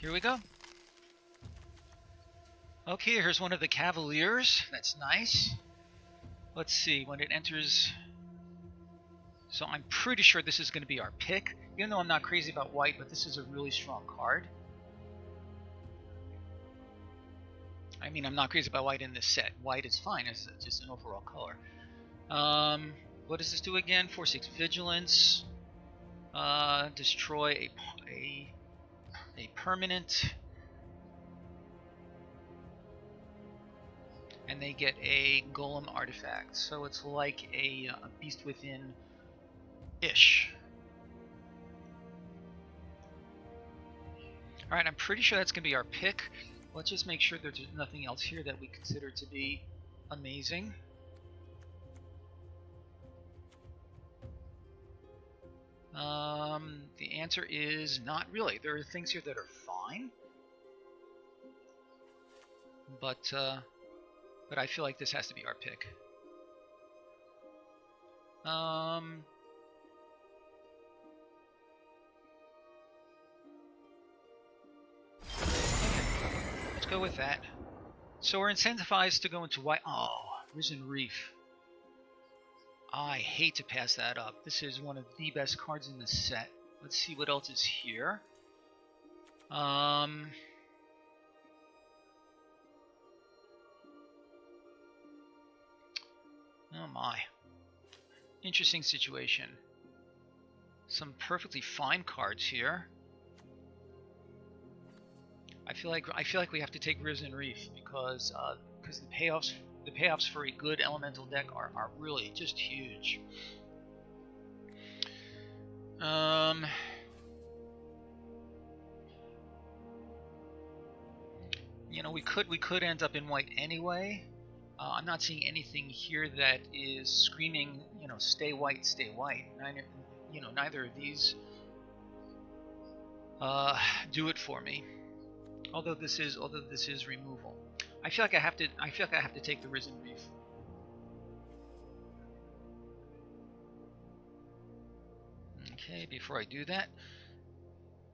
Here we go. Okay, here's one of the Cavaliers. That's nice. Let's see, when it enters... So I'm pretty sure this is going to be our pick. Even though I'm not crazy about white, but this is a really strong card. I mean, I'm not crazy about white in this set. White is fine as just an overall color. What does this do again? 4/6 Vigilance. Destroy a permanent. And they get a Golem artifact. So it's like a Beast Within-ish. Alright, I'm pretty sure that's going to be our pick. Let's just make sure there's nothing else here that we consider to be amazing. The answer is not really. There are things here that are fine. But I feel like this has to be our pick. Let's go with that. So we're incentivized to go into white. Oh, Risen Reef. I hate to pass that up. This is one of the best cards in the set. Let's see what else is here. Oh my. Interesting situation. Some perfectly fine cards here. I feel like we have to take Risen Reef because the payoffs for a good elemental deck are really just huge. You know, we could end up in white anyway. I'm not seeing anything here that is screaming, you know, stay white, stay white. Neither of these do it for me. Although this is removal. I feel like I have to take the Risen Reef. Okay, before I do that,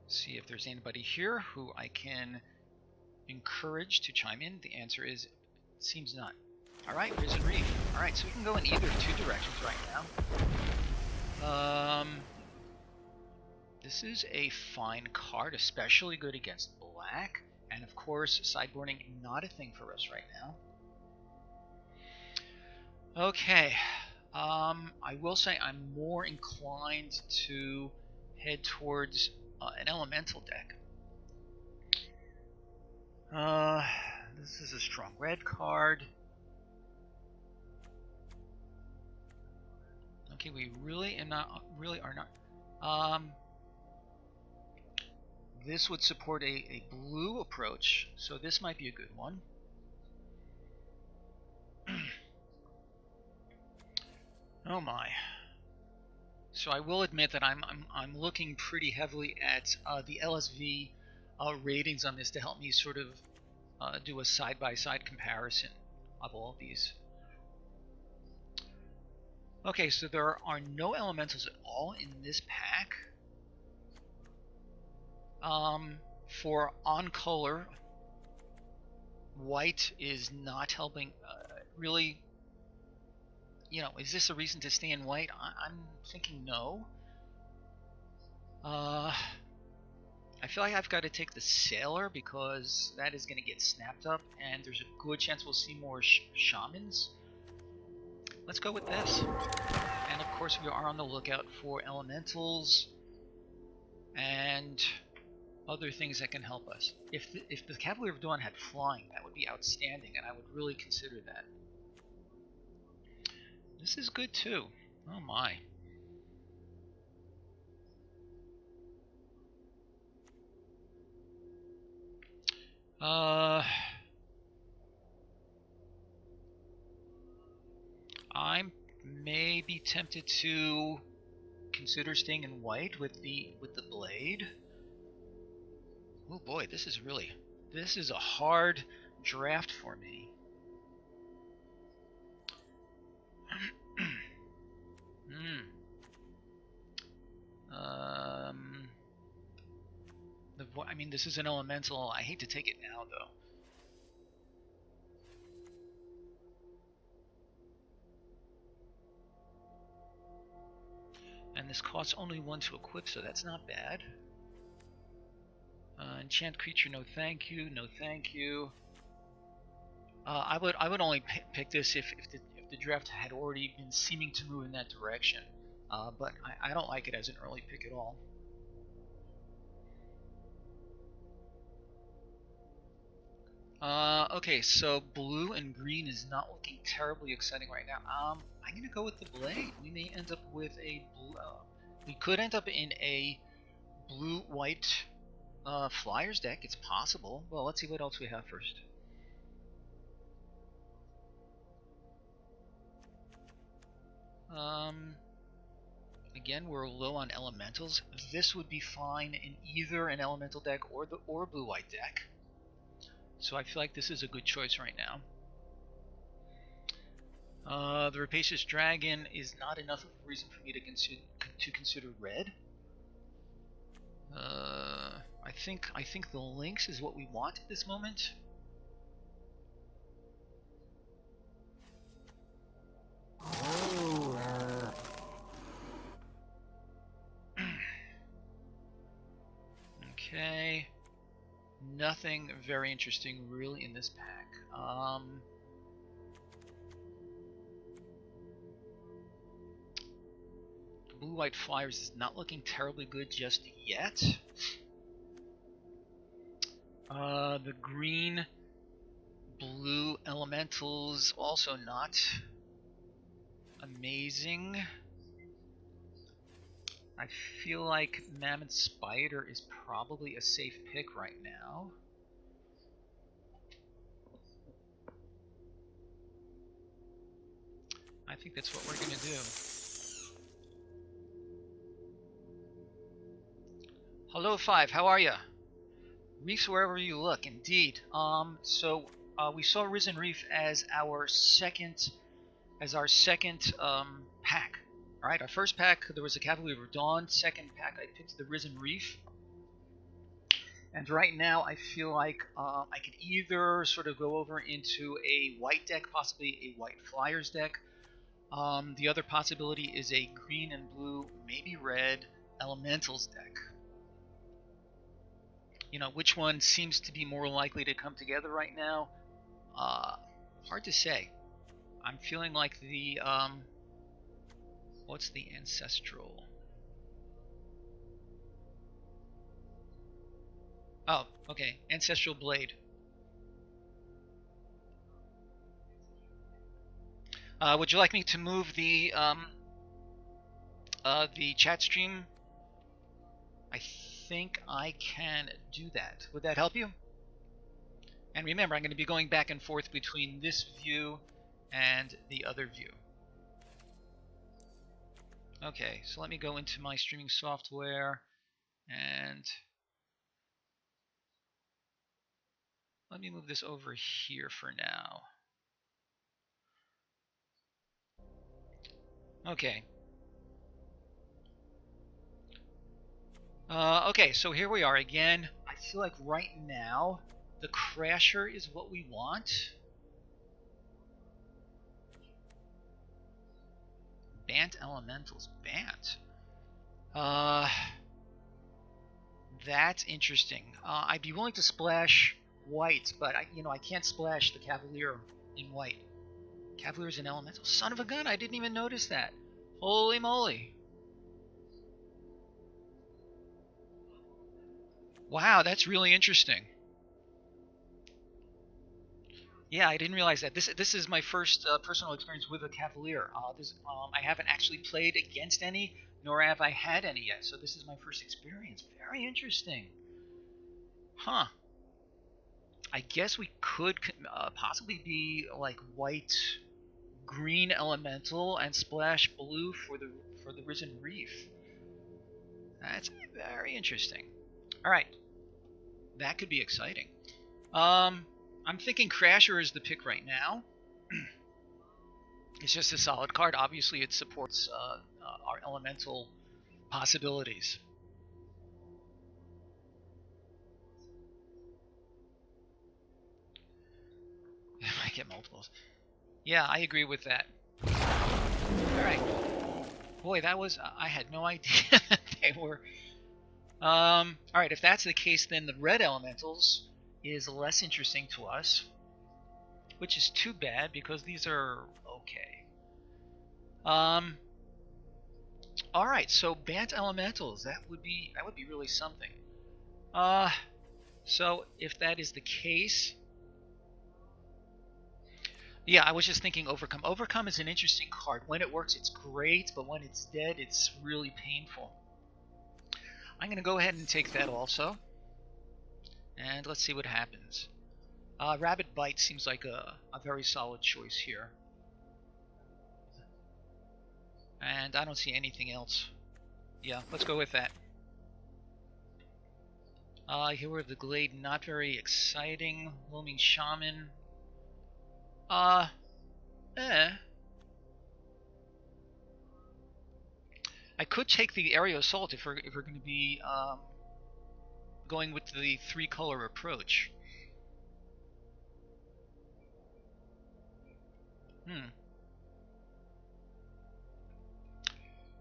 see if there's anybody here who I can encourage to chime in. The answer is seems not. Alright, Risen Reef. Alright, so we can go in either two directions right now. This is a fine card, especially good against black. And of course, sideboarding not a thing for us right now. Okay. I will say I'm more inclined to head towards an elemental deck. This is a strong red card. Okay, we really are not. This would support a blue approach, so this might be a good one. Oh my. So I will admit that I'm looking pretty heavily at the LSV ratings on this to help me sort of do a side-by-side comparison of all of these. Okay, so there are no elementals at all in this pack. For on color, white is not helping. Really, you know, is this a reason to stay in white? I'm thinking no. I feel like I've got to take the Sailor because that is going to get snapped up, and there's a good chance we'll see more shamans. Let's go with this. And of course, we are on the lookout for elementals and other things that can help us. If the Cavalier of Dawn had flying, that would be outstanding, and I would really consider that. This is good too. Oh my. I may be tempted to consider staying in white with the blade. Oh boy, this is a hard draft for me. The I mean, this is an elemental. I hate to take it now, though. And this costs only 1 to equip, so that's not bad. Enchant creature, no thank you, no thank you. I would only pick this if the draft had already been seeming to move in that direction. But I don't like it as an early pick at all. Okay, so blue and green is not looking terribly exciting right now. I'm gonna go with the blade. We may end up with a blue. We could end up in a blue-white Flyers deck. It's possible. Well, let's see what else we have first. Again, we're low on elementals. This would be fine in either an elemental deck or blue-white deck. So I feel like this is a good choice right now. The Rapacious Dragon is not enough of a reason for me to consider red. I think the Lynx is what we want at this moment. Okay. Nothing very interesting really in this pack. Blue-white Flyers is not looking terribly good just yet. The green-blue elementals also not amazing. I feel like Mammoth Spider is probably a safe pick right now. I think that's what we're gonna do. Hello, Five. How are ya? Reefs wherever you look, indeed. So we saw Risen Reef as our second pack. All right, our first pack there was a Cavalier of Dawn. Second pack I picked the Risen Reef. And right now I feel like I could either sort of go over into a white deck, possibly a white Flyers deck. The other possibility is a green and blue, maybe red Elementals deck. You know, which one seems to be more likely to come together right now? Hard to say. I'm feeling like the, what's the Ancestral? Oh, okay, Ancestral Blade. Would you like me to move the chat stream? I think I can do that. Would that help you? And remember, I'm going to be going back and forth between this view and the other view. Okay, so let me go into my streaming software and let me move this over here for now. Okay. Okay, so here we are again. I feel like right now the Crasher is what we want. Bant Elementals. Bant. That's interesting. I'd be willing to splash white, but I can't splash the Cavalier in white. Cavalier's an elemental. Son of a gun, I didn't even notice that. Holy moly. Wow, that's really interesting. Yeah, I didn't realize that. This is my first personal experience with a Cavalier. I haven't actually played against any, nor have I had any yet. So this is my first experience. Very interesting. Huh. I guess we could possibly be like white, green elemental and splash blue for the Risen Reef. That's very interesting. All right, that could be exciting. I'm thinking Crasher is the pick right now. It's just a solid card. Obviously, it supports our elemental possibilities. get multiples. Yeah, I agree with that. Alright. Boy, that was... I had no idea that they were... Alright, if that's the case, then the red elementals is less interesting to us. Which is too bad, because these are okay. Alright, so bant elementals, that would be really something. So if that is the case... Yeah, I was just thinking Overcome. Overcome is an interesting card. When it works, it's great, but when it's dead, it's really painful. I'm going to go ahead and take that also. And let's see what happens. Rabbit Bite seems like a very solid choice here. And I don't see anything else. Yeah, let's go with that. Here the Glade, not very exciting. Looming Shaman. I could take the Area Assault if we're going to be going with the 3-color approach.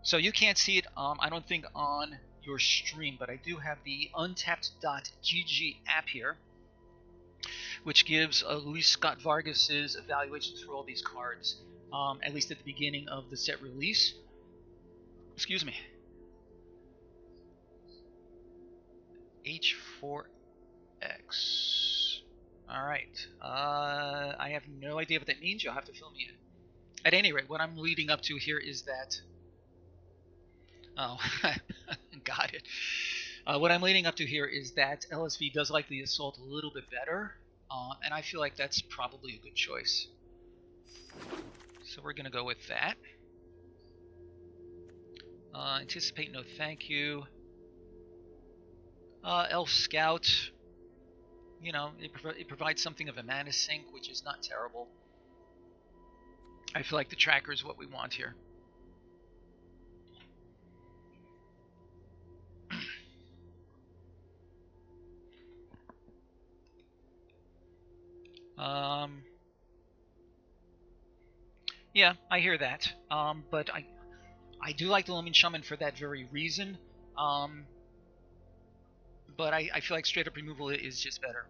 So you can't see it, I don't think, on your stream, but I do have the untapped.gg app here, which gives Luis Scott Vargas's evaluations for all these cards, at least at the beginning of the set release. Excuse me. H4X. Alright. I have no idea what that means. You'll have to fill me in. At any rate, what I'm leading up to here is that... Oh, got it. What I'm leading up to here is that LSV does like the Assault a little bit better, and I feel like that's probably a good choice. So we're going to go with that. Anticipate, no thank you. Elf Scout, you know, it provides something of a mana sink, which is not terrible. I feel like the tracker is what we want here. Yeah, I hear that. But I do like the Looming Shaman for that very reason. But I feel like straight up removal is just better.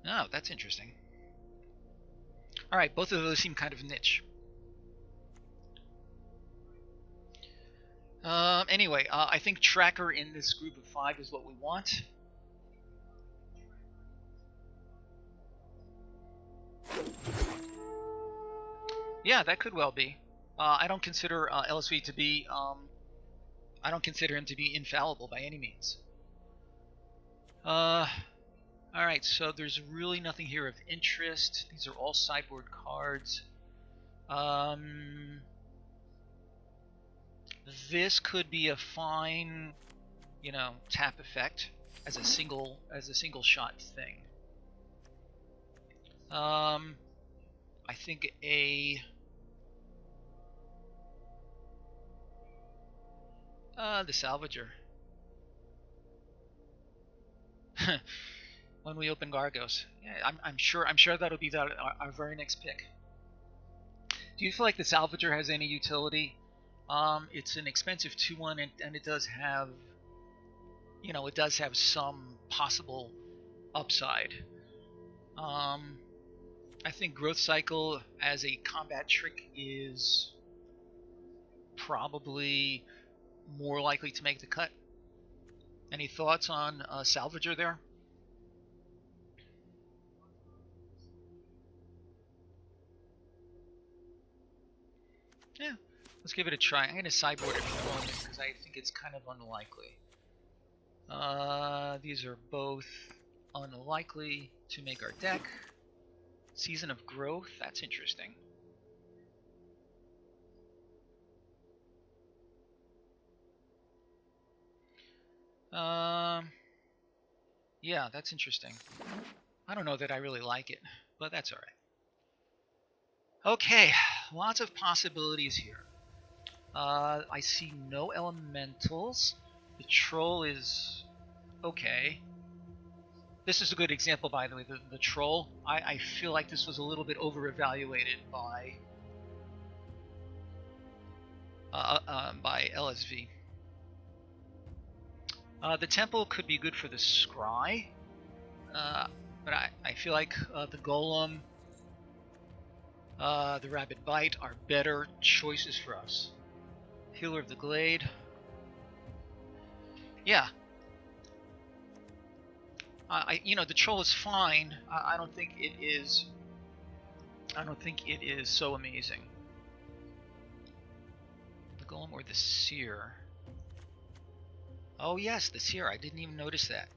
Oh, that's interesting. Alright, both of those seem kind of niche. Anyway, I think Tracker in this group of 5 is what we want. Yeah, that could well be. I don't consider LSV to be... I don't consider him to be infallible by any means. Alright, so there's really nothing here of interest. These are all sideboard cards. This could be a fine, you know, tap effect as a single shot thing. I think the Salvager. When we open Gargos, yeah, I'm sure that'll be our very next pick. Do you feel like the Salvager has any utility? It's an expensive 2/1, and it does have, you know, it does have some possible upside. I think Growth Cycle as a combat trick is probably more likely to make the cut. Any thoughts on Salvager there? Yeah, let's give it a try. I'm going to sideboard it for a moment because I think it's kind of unlikely. These are both unlikely to make our deck. Season of Growth, that's interesting. Yeah, that's interesting. I don't know that I really like it, but that's alright. Okay, lots of possibilities here. I see no elementals. The troll is okay. This is a good example, by the way, the troll. I feel like this was a little bit over-evaluated by LSV. The temple could be good for the scry, but I feel like the golem, the rabid bite are better choices for us. Healer of the glade. Yeah. The troll is fine. I don't think it is. I don't think it is so amazing. The golem or the seer? Oh yes, the seer. I didn't even notice that.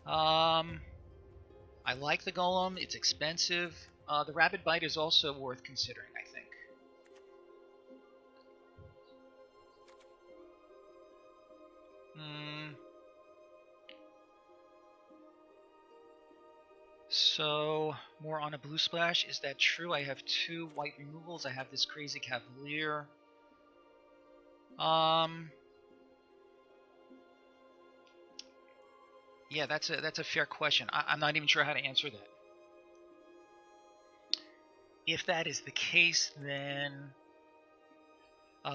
I like the golem. It's expensive. The rabid bite is also worth considering, I think. So, more on a blue splash. Is that true? I have 2 white removals. I have this crazy cavalier. Yeah, that's a fair question. I'm not even sure how to answer that. If that is the case, then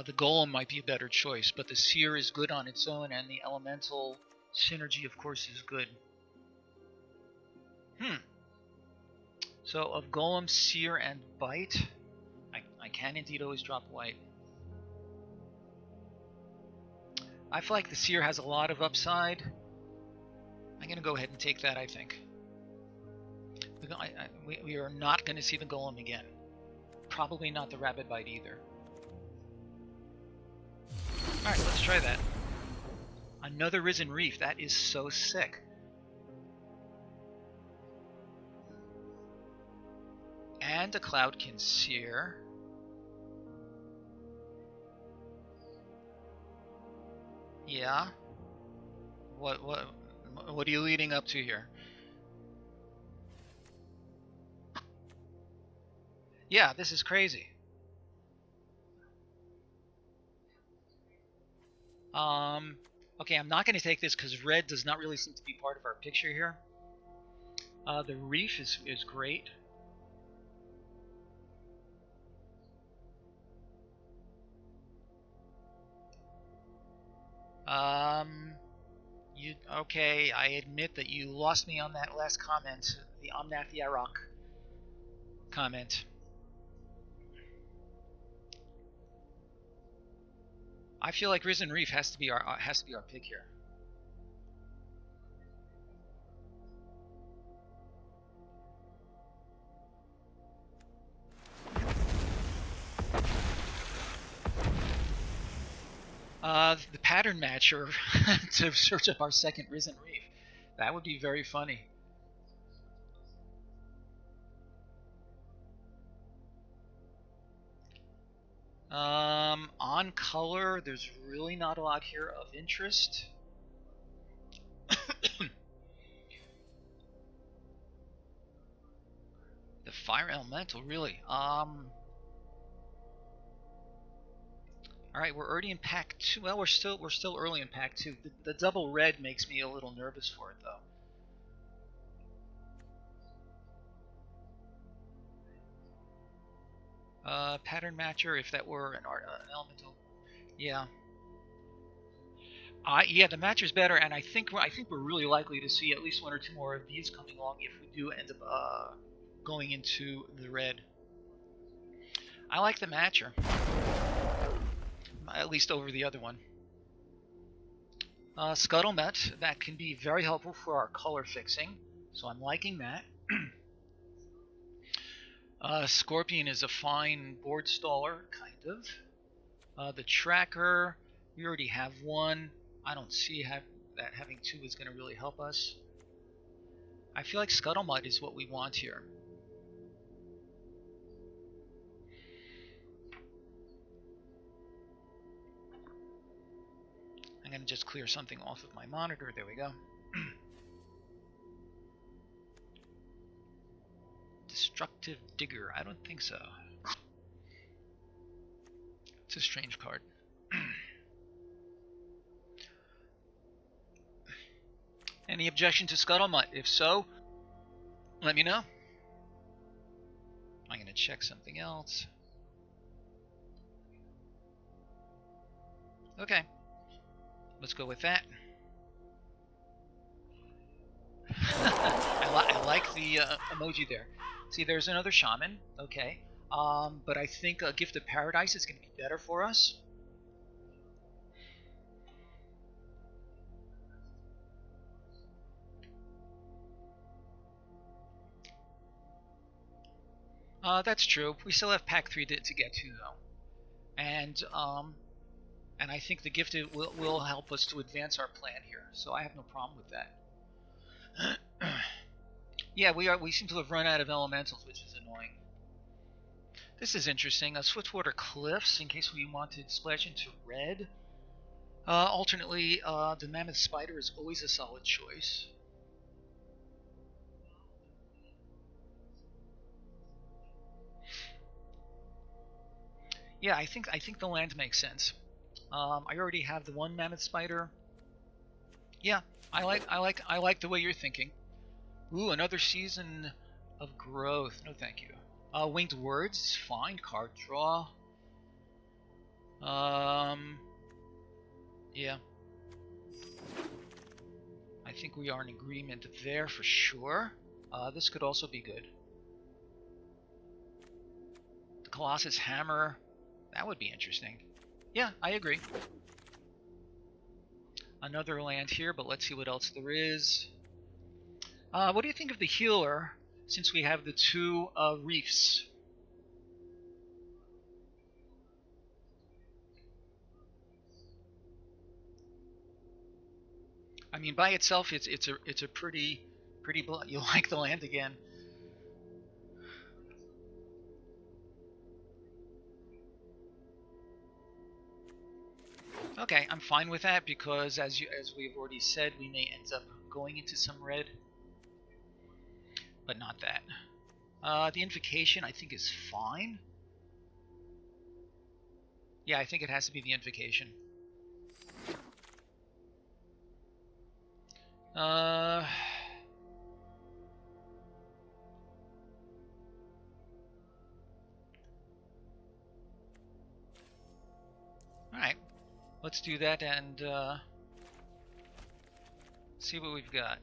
the golem might be a better choice, but the seer is good on its own, and the elemental synergy, of course, is good. So of golem, seer, and bite, I can indeed always drop white. I feel like the seer has a lot of upside. I'm going to go ahead and take that, I think. We are not going to see the golem again. Probably not the rabid bite either. Alright, let's try that. Another Risen Reef. That is so sick. And a Cloudkin Seer. Yeah. What are you leading up to here? Yeah, this is crazy. Okay, I'm not going to take this because red does not really seem to be part of our picture here. The reef is great. Okay, I admit that you lost me on that last comment, the Omnath Yarok comment. I feel like Risen Reef has to be our pick here. The pattern matcher to search up our second Risen Reef. That would be very funny. On color, there's really not a lot here of interest. The fire elemental, really. All right, we're already in pack 2. Well, we're still early in pack 2. The double red makes me a little nervous for it, though. Pattern matcher, if that were an elemental, yeah. Yeah, the matcher's better, and I think we're really likely to see at least 1 or 2 more of these coming along if we do end up going into the red. I like the matcher, at least over the other one. Scuttlebutt, that can be very helpful for our color fixing, so I'm liking that. Scorpion is a fine board staller, kind of. The tracker, we already have 1. I don't see that having 2 is going to really help us. I feel like Scuttlebutt is what we want here. I'm going to just clear something off of my monitor. There we go. Destructive Digger. I don't think so. It's a strange card. Any objection to scuttlebutt? If so, let me know. I'm going to check something else. Okay, let's go with that. I like the emoji there. See, there's another shaman. Okay, but I think a Gift of Paradise is going to be better for us. That's true. We still have Pack 3 to get to, though. And I think the Gift will help us to advance our plan here, so I have no problem with that. Yeah, we seem to have run out of elementals, which is annoying. This is interesting. Swiftwater Cliffs, in case we want to splash into red. Alternately, the Mammoth Spider is always a solid choice. Yeah, I think the land makes sense. I already have the one Mammoth Spider. Yeah, I like the way you're thinking. Ooh, another season of growth. No, thank you. Winged Words is fine. Card draw. Yeah. I think we are in agreement there for sure. This could also be good. The Colossus Hammer. That would be interesting. Yeah, I agree. Another land here, but let's see what else there is. What do you think of the Healer, since we have the two reefs? I mean, by itself, it's a pretty you like the land again. Okay, I'm fine with that because as we've already said, we may end up going into some red, but not that. The Invocation I think is fine. Yeah, I think it has to be the Invocation. Alright. Let's do that and see what we've got.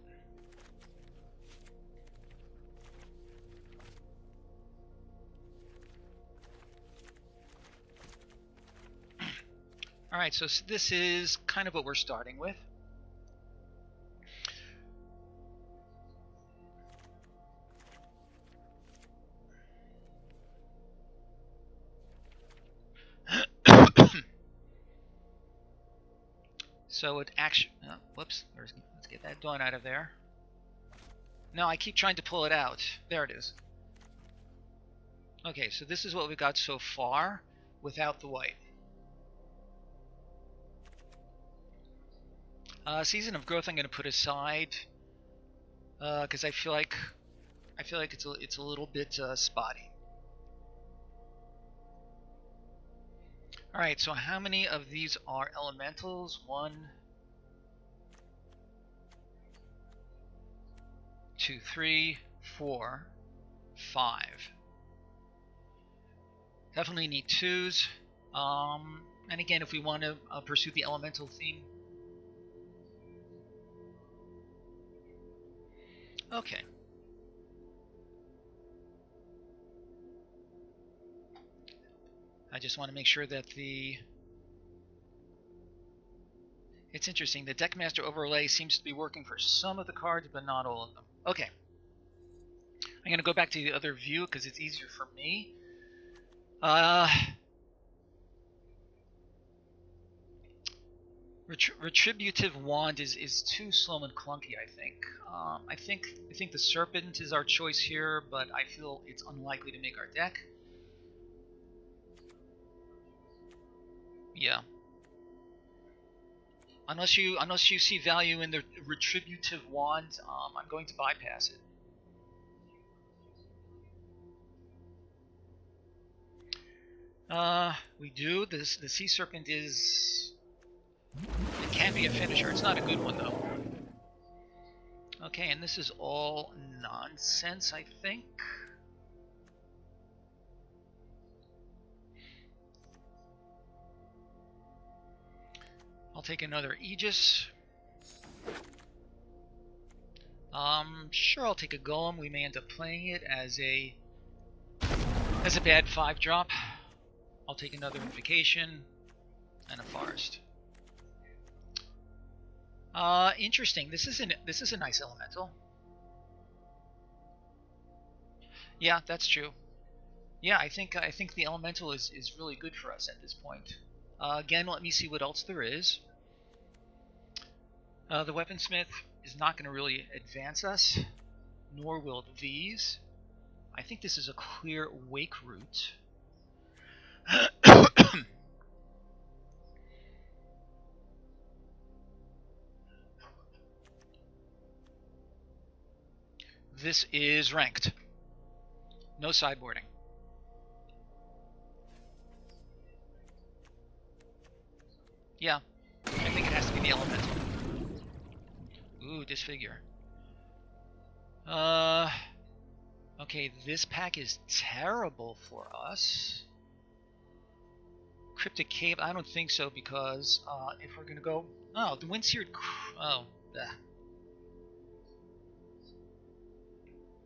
Alright, so this is kind of what we're starting with. So it actually, whoops, let's get that dawn out of there. No, I keep trying to pull it out. There it is. Okay, so this is what we got so far without the white. Season of Growth I'm going to put aside because I feel like it's a little bit spotty. All right, so how many of these are elementals? 1, 2, 3, 4, 5. Definitely need 2s. And again, if we want to pursue the elemental theme. Okay. I just want to make sure that it's interesting. The Deckmaster overlay seems to be working for some of the cards, but not all of them. Okay. I'm going to go back to the other view because it's easier for me. Retributive Wand is too slow and clunky, I think. I think the Serpent is our choice here, but I feel it's unlikely to make our deck. Yeah. Unless you see value in the Retributive Wand, I'm going to bypass it. We do. The Sea Serpent is... It can be a finisher. It's not a good one, though. Okay, and this is all nonsense, I think. I'll take another Aegis. Sure, I'll take a Golem. We may end up playing it as a bad 5-drop. I'll take another Invocation and a Forest. Interesting. This is a nice elemental. Yeah, that's true. Yeah, I think the elemental is really good for us at this point. Again, let me see what else there is. The weaponsmith is not going to really advance us, nor will these. I think this is a clear wake route. This is ranked. No sideboarding. Yeah, I think it has to be the elemental. Ooh, disfigure. Okay, this pack is terrible for us. Cryptic Cave, I don't think so, because if we're gonna go... Oh, the Windseared... Oh, bleh.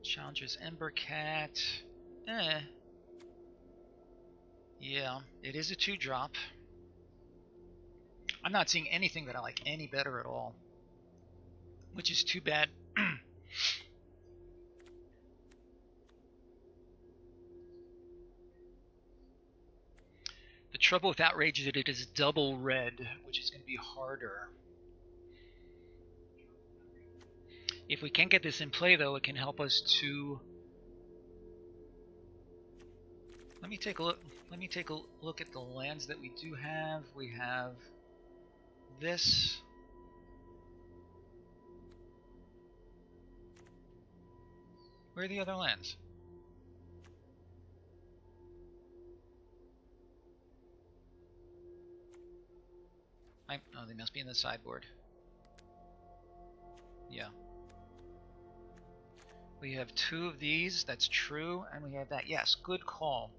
Challenger's Embercat. Yeah, it is a 2-drop. I'm not seeing anything that I like any better at all, which is too bad. The trouble with Outrage is that it is double red, which is going to be harder. If we can't get this in play, though, it can help us to... Let me take a look. Let me take a look at the lands that we do have. We have this. Where are the other lands? Oh, they must be in the sideboard. Yeah. We have 2 of these, that's true, and we have that. Yes, good call.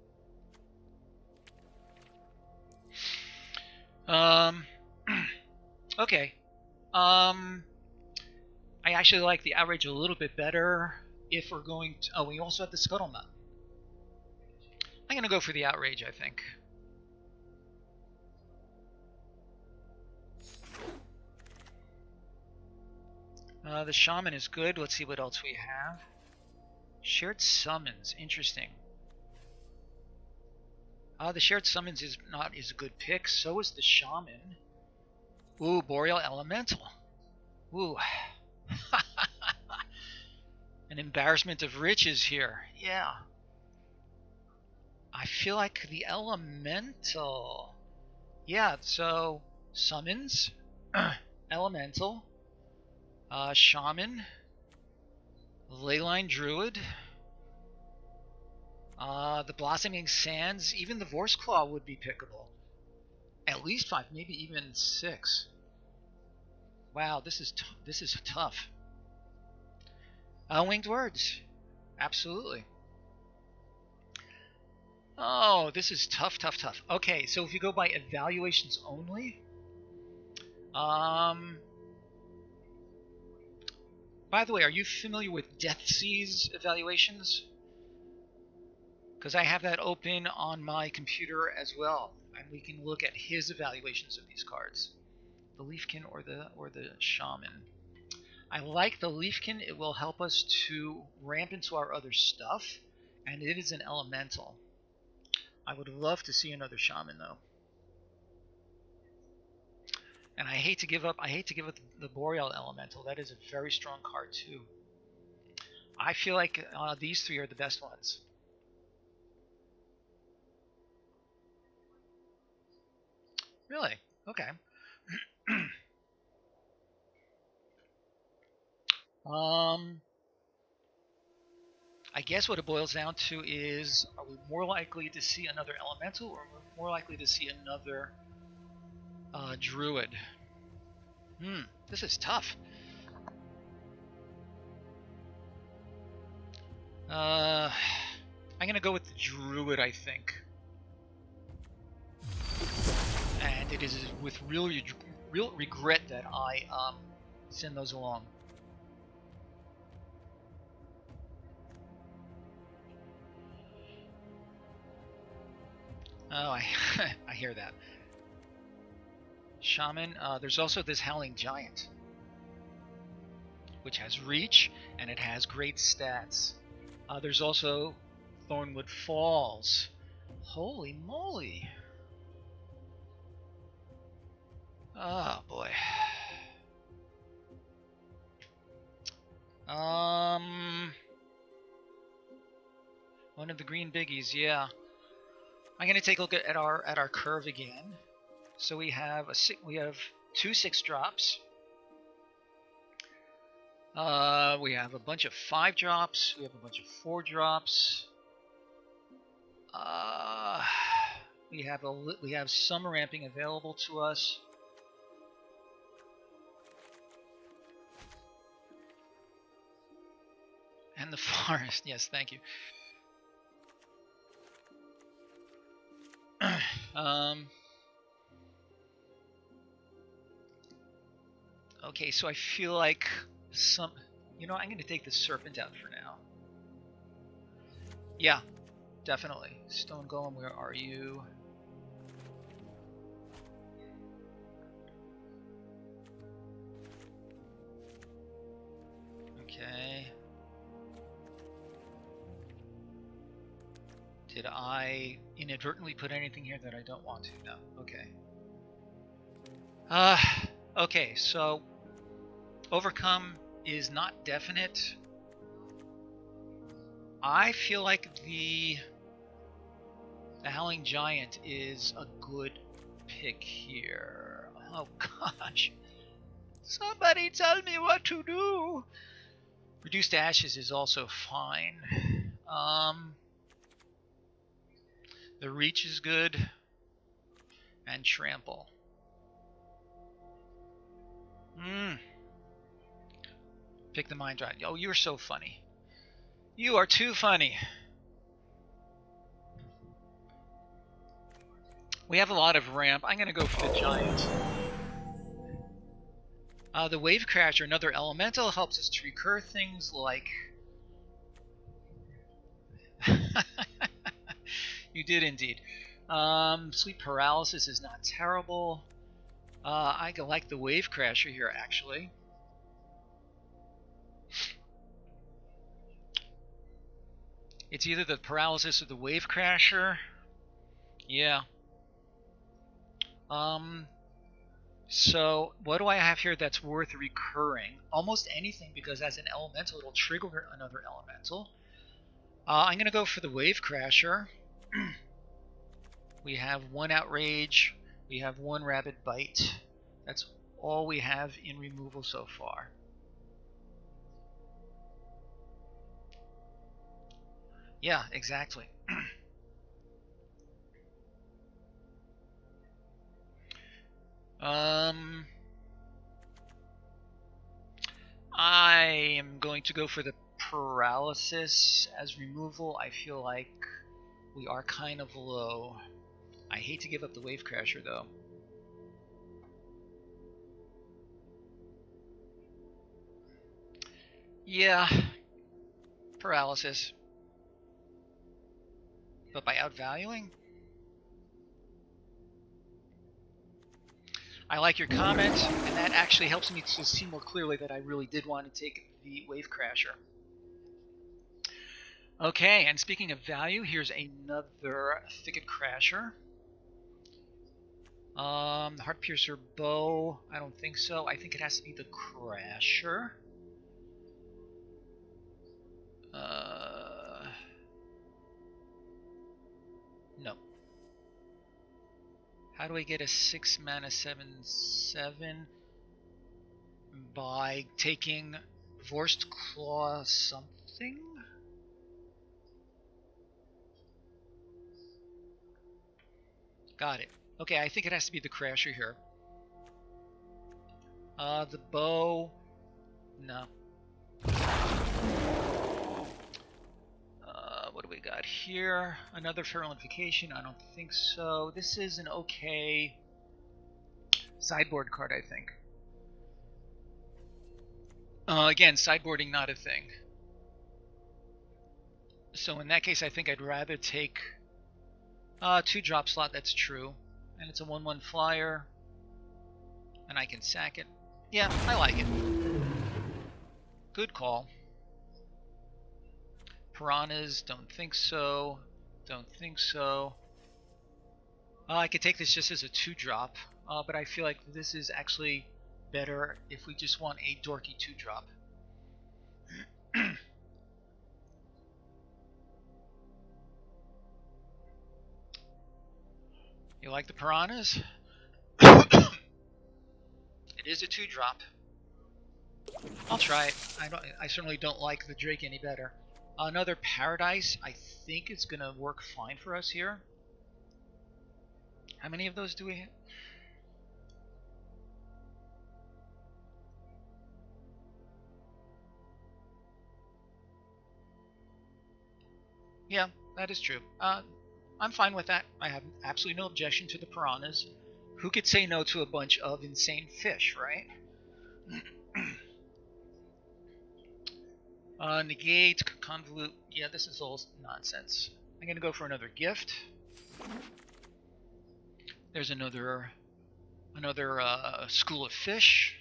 Okay. I actually like the Outrage a little bit better if we're going to... Oh, we also have the Scuttle Nut. I'm going to go for the Outrage, I think. The Shaman is good. Let's see what else we have. Shared Summons, interesting. The Shared Summons is not as a good pick. So is the Shaman. Ooh, Boreal Elemental. Ooh. An embarrassment of riches here. Yeah. I feel like the Elemental. Yeah, so Summons, Elemental, Shaman, Leyline Druid, the Blossoming Sands, even the Vorse Claw would be pickable. At least 5, maybe even 6. Wow, this is tough. Winged Words, absolutely. Oh, this is tough. Okay, so if you go by evaluations only, by the way, are you familiar with Deathsea's evaluations? Because I have that open on my computer as well, and we can look at his evaluations of these cards. The Leafkin or the Shaman. I like the Leafkin. It will help us to ramp into our other stuff, and it is an elemental. I would love to see another Shaman, though. And I hate to give up the Boreal Elemental. That is a very strong card too. I feel like these 3 are the best ones. Really? Okay. I guess what it boils down to is, are we more likely to see another Elemental, or are we more likely to see another Druid? This is tough. I'm gonna go with the druid, I think. And it is with real regret that I send those along. Oh, I hear that. Shaman. There's also this Howling Giant, which has reach and it has great stats. There's also Thornwood Falls. Holy moly! Oh boy. One of the green biggies, yeah. I'm gonna take a look at our curve again. So we have two 6-drops. We have a bunch of 5-drops. We have a bunch of 4-drops. We have some ramping available to us. And the forest, yes, thank you. Okay, so I feel like I'm going to take the serpent out for now. Yeah, definitely. Stone Golem, where are you? Okay. Did I inadvertently put anything here that I don't want to? No. Okay. Okay, so overcome is not definite. I feel like the Howling Giant is a good pick here. Oh gosh. Somebody tell me what to do. Reduced Ashes is also fine. The reach is good. And trample. Pick the mind drive. Oh, you're so funny. You are too funny. We have a lot of ramp. I'm going to go for the giant. The Wave Crasher, another elemental, helps us to recur things like... You did indeed. Sleep Paralysis is not terrible. I like the Wave Crasher here, actually. It's either the Paralysis or the Wave Crasher. Yeah. So what do I have here that's worth recurring? Almost anything, because as an elemental, it'll trigger another elemental. I'm going to go for the Wave Crasher. We have 1 Outrage. We have 1 Rabid Bite. That's all we have in removal so far. Yeah, exactly. I am going to go for the Paralysis as removal. I feel like we are kind of low. I hate to give up the Wave Crasher, though. Yeah, Paralysis. But by outvaluing? I like your comment, and that actually helps me to see more clearly that I really did want to take the Wave Crasher. Okay, and speaking of value, here's another Thicket Crasher. Heart Piercer Bow, I don't think so. I think it has to be the Crasher. No. How do I get a 6 mana 7/7? By taking Vorst Claw something? Got it. Okay, I think it has to be the Crasher here. The bow... No. got here? Another feralification? I don't think so. This is an okay sideboard card, I think. Again, sideboarding not a thing. So in that case, I think I'd rather take 2-drop slot. That's true, and it's a 1/1 flyer, and I can sack it. Yeah, I like it. Good call. Piranhas? Don't think so. Don't think so. I could take this just as a 2-drop, but I feel like this is actually better if we just want a dorky 2-drop. You like the piranhas? It is a 2-drop. I'll try it. I certainly don't like the Drake any better. Another Paradise. I think it's gonna work fine for us here. How many of those do we have? Yeah, that is true. I'm fine with that. I have absolutely no objection to the piranhas. Who could say no to a bunch of insane fish, right? Negate, convolute. Yeah, this is all nonsense. I'm gonna go for another gift. There's another school of fish.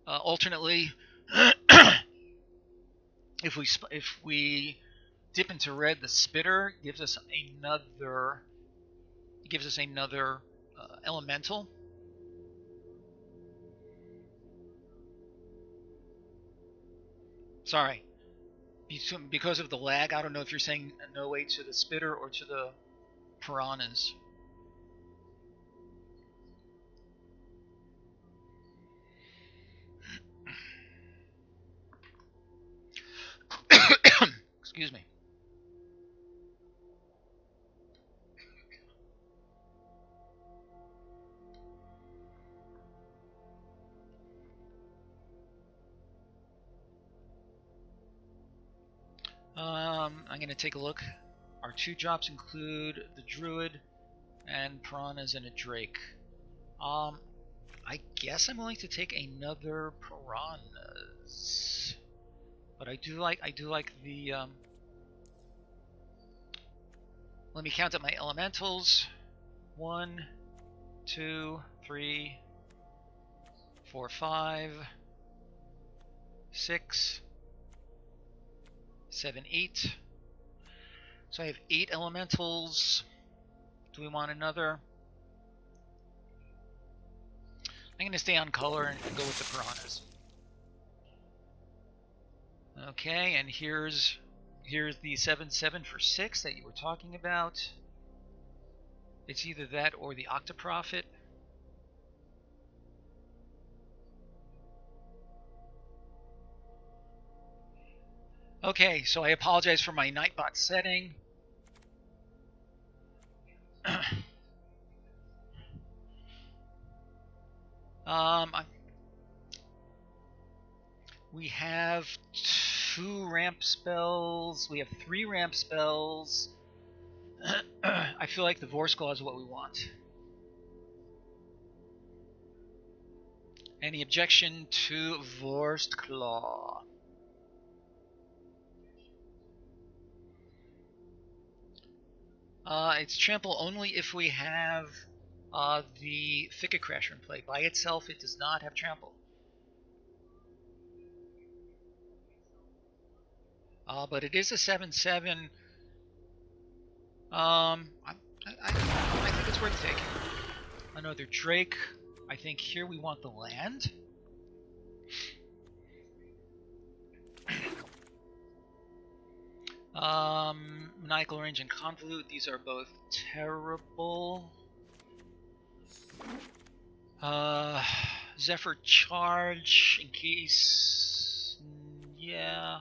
Alternately, if we dip into red, the spitter gives us another elemental. Sorry, because of the lag, I don't know if you're saying no way to the spitter or to the piranhas. Excuse me. I'm going to take a look. Our 2-drops include the Druid and piranhas and a Drake. I guess I'm willing to take another piranhas, but I do like the. Let me count up my elementals. 1, 2, 3, 4, 5, 6, 7, 8. So I have 8 elementals. Do we want another? I'm going to stay on color and go with the piranhas. Okay, and here's the 7/7 for 6 that you were talking about. It's either that or the Octoprophet. Okay, so I apologize for my Nightbot setting. We have 2 ramp spells. We have 3 ramp spells. I feel like the Vorse Claw is what we want. Any objection to Vorse Claw? It's trample only if we have the Thicket Crasher in play. By itself, it does not have trample. But it is a 7/7. I think it's worth taking. Another Drake. I think here we want the land. Maniacal Range and Convolute. These are both terrible. Zephyr Charge in case. Yeah.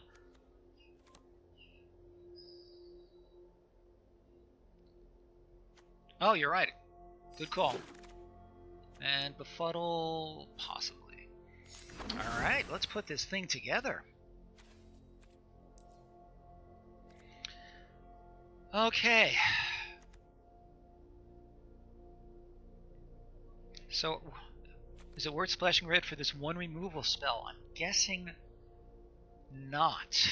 Oh, you're right. Good call. And Befuddle, possibly. Alright, let's put this thing together. Okay. So, is it worth splashing red for this one removal spell? I'm guessing not.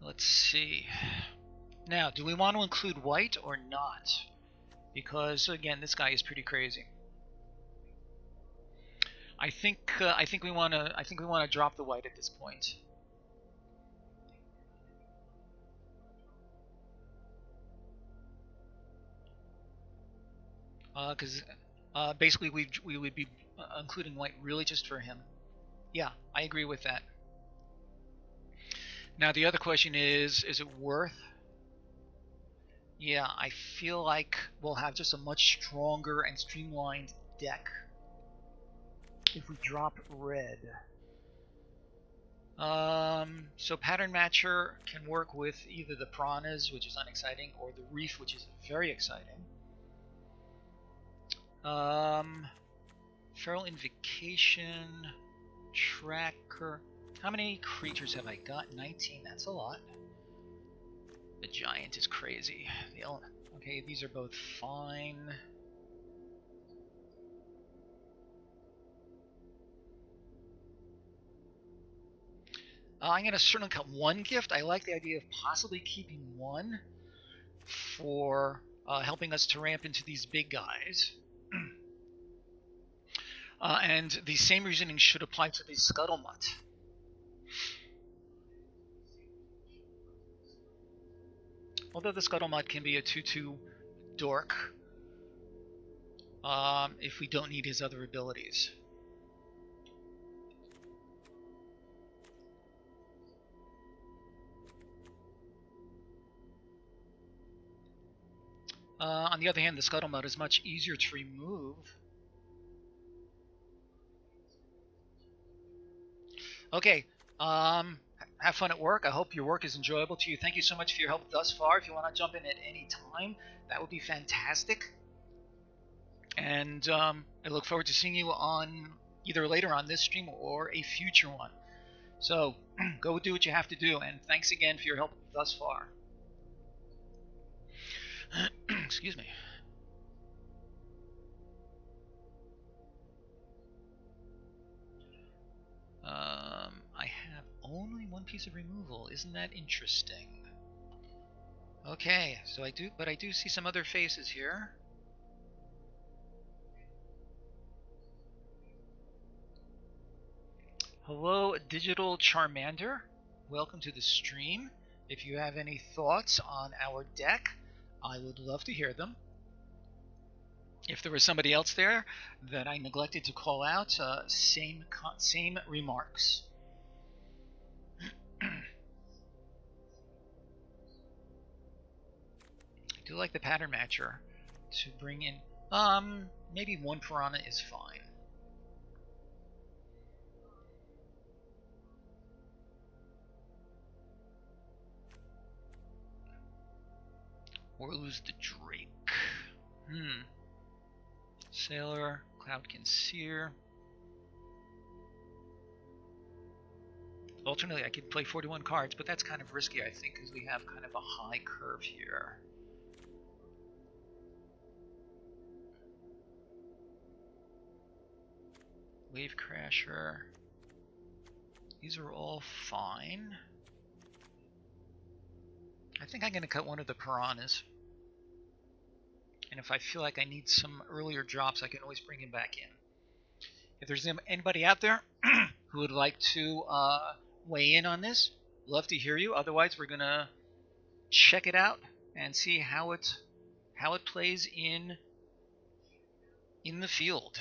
Let's see. Now, do we want to include white or not? Because again, this guy is pretty crazy. I think we want to drop the white at this point. Because basically we would be including white really just for him. Yeah, I agree with that. Now the other question is it worth? Yeah, I feel like we'll have just a much stronger and streamlined deck if we drop red. So Pattern Matcher can work with either the Piranhas, which is unexciting, or the Reef, which is very exciting. Feral Invocation, Tracker. How many creatures have I got? 19, that's a lot. The Giant is crazy. Okay, these are both fine. I'm going to certainly cut one gift. I like the idea of possibly keeping one for helping us to ramp into these big guys. And the same reasoning should apply to the Scuttlemutt. Although the Scuttlemutt can be a 2/2 dork if we don't need his other abilities. On the other hand, the Scuttlemutt is much easier to remove. Okay, have fun at work. I hope your work is enjoyable to you. Thank you so much for your help thus far. If you want to jump in at any time, that would be fantastic. And I look forward to seeing you on either later on this stream or a future one. So go do what you have to do, and thanks again for your help thus far. Excuse me. I have only one piece of removal. Isn't that interesting? Okay, so I do see some other faces here. Hello, Digital Charmander. Welcome to the stream. If you have any thoughts on our deck, I would love to hear them. If there was somebody else there that I neglected to call out, same remarks. I do like the Pattern Matcher to bring in. Maybe one Piranha is fine. Or lose the Drake. Sailor, Cloudkin Seer. Alternately, I could play 41 cards, but that's kind of risky, I think, because we have kind of a high curve here. Wave Crasher. These are all fine. I think I'm going to cut one of the Piranhas. And if I feel like I need some earlier drops, I can always bring him back in. If there's anybody out there who would like to weigh in on this, love to hear you. Otherwise, we're going to check it out and see how it plays in the field.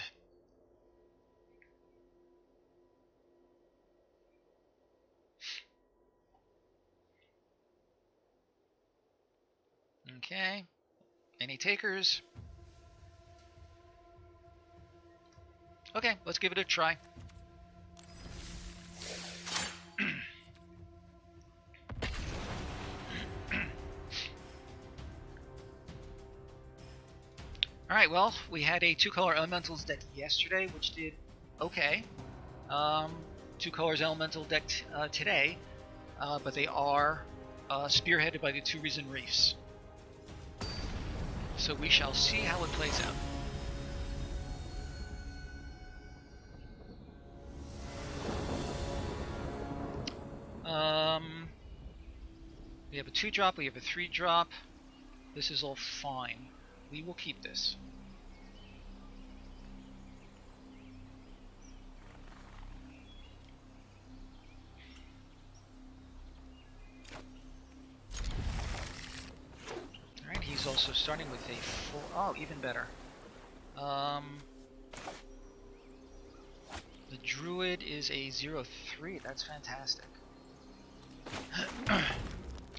Okay. Any takers? Okay, let's give it a try. Alright, well, we had a 2-color elementals deck yesterday, which did okay. two colors elemental deck today, but they are spearheaded by the two Risen Reefs. So we shall see how it plays out. We have a 2-drop, we have a 3-drop. This is all fine. We will keep this. Alright, he's also starting with a 4. Oh, even better. The Druid is a 0-3. That's fantastic.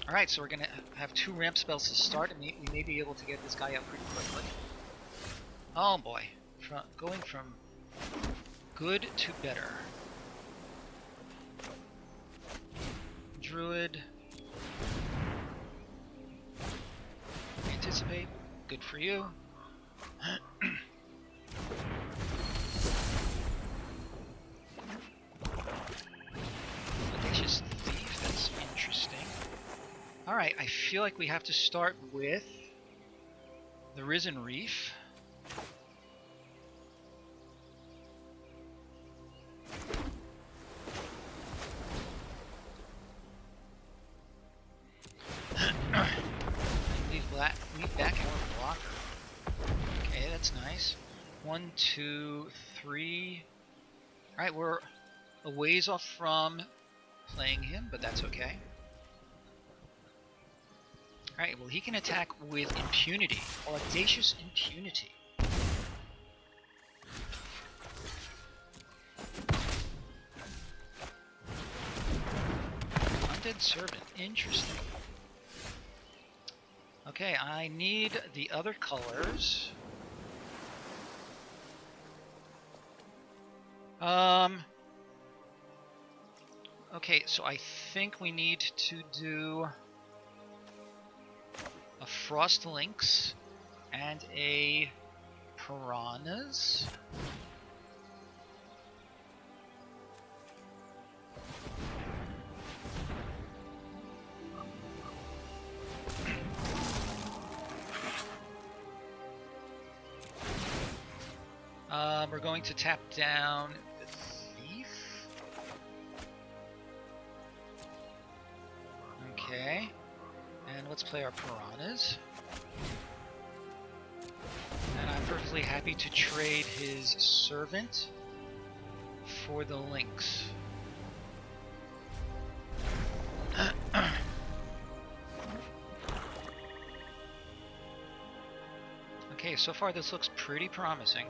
Alright, so we're going to have 2 ramp spells to start, and we may be able to get this guy up pretty quickly. Oh boy. Going from good to better. Druid. Anticipate. Good for you. Audacious Thief, that's interesting. Alright, I feel like we have to start with the Risen Reef. Leave back our blocker. Okay, that's nice. 1, 2, 3. Alright, we're a ways off from playing him, but that's okay. Alright, well he can attack with impunity. Audacious impunity. Undead Servant, interesting. Okay, I need the other colors. Okay, so I think we need to do a Frost Lynx and a Piranhas. We're going to tap down the Thief. Okay. And let's play our Piranhas. And I'm perfectly happy to trade his Servant for the Lynx. Okay, so far this looks pretty promising.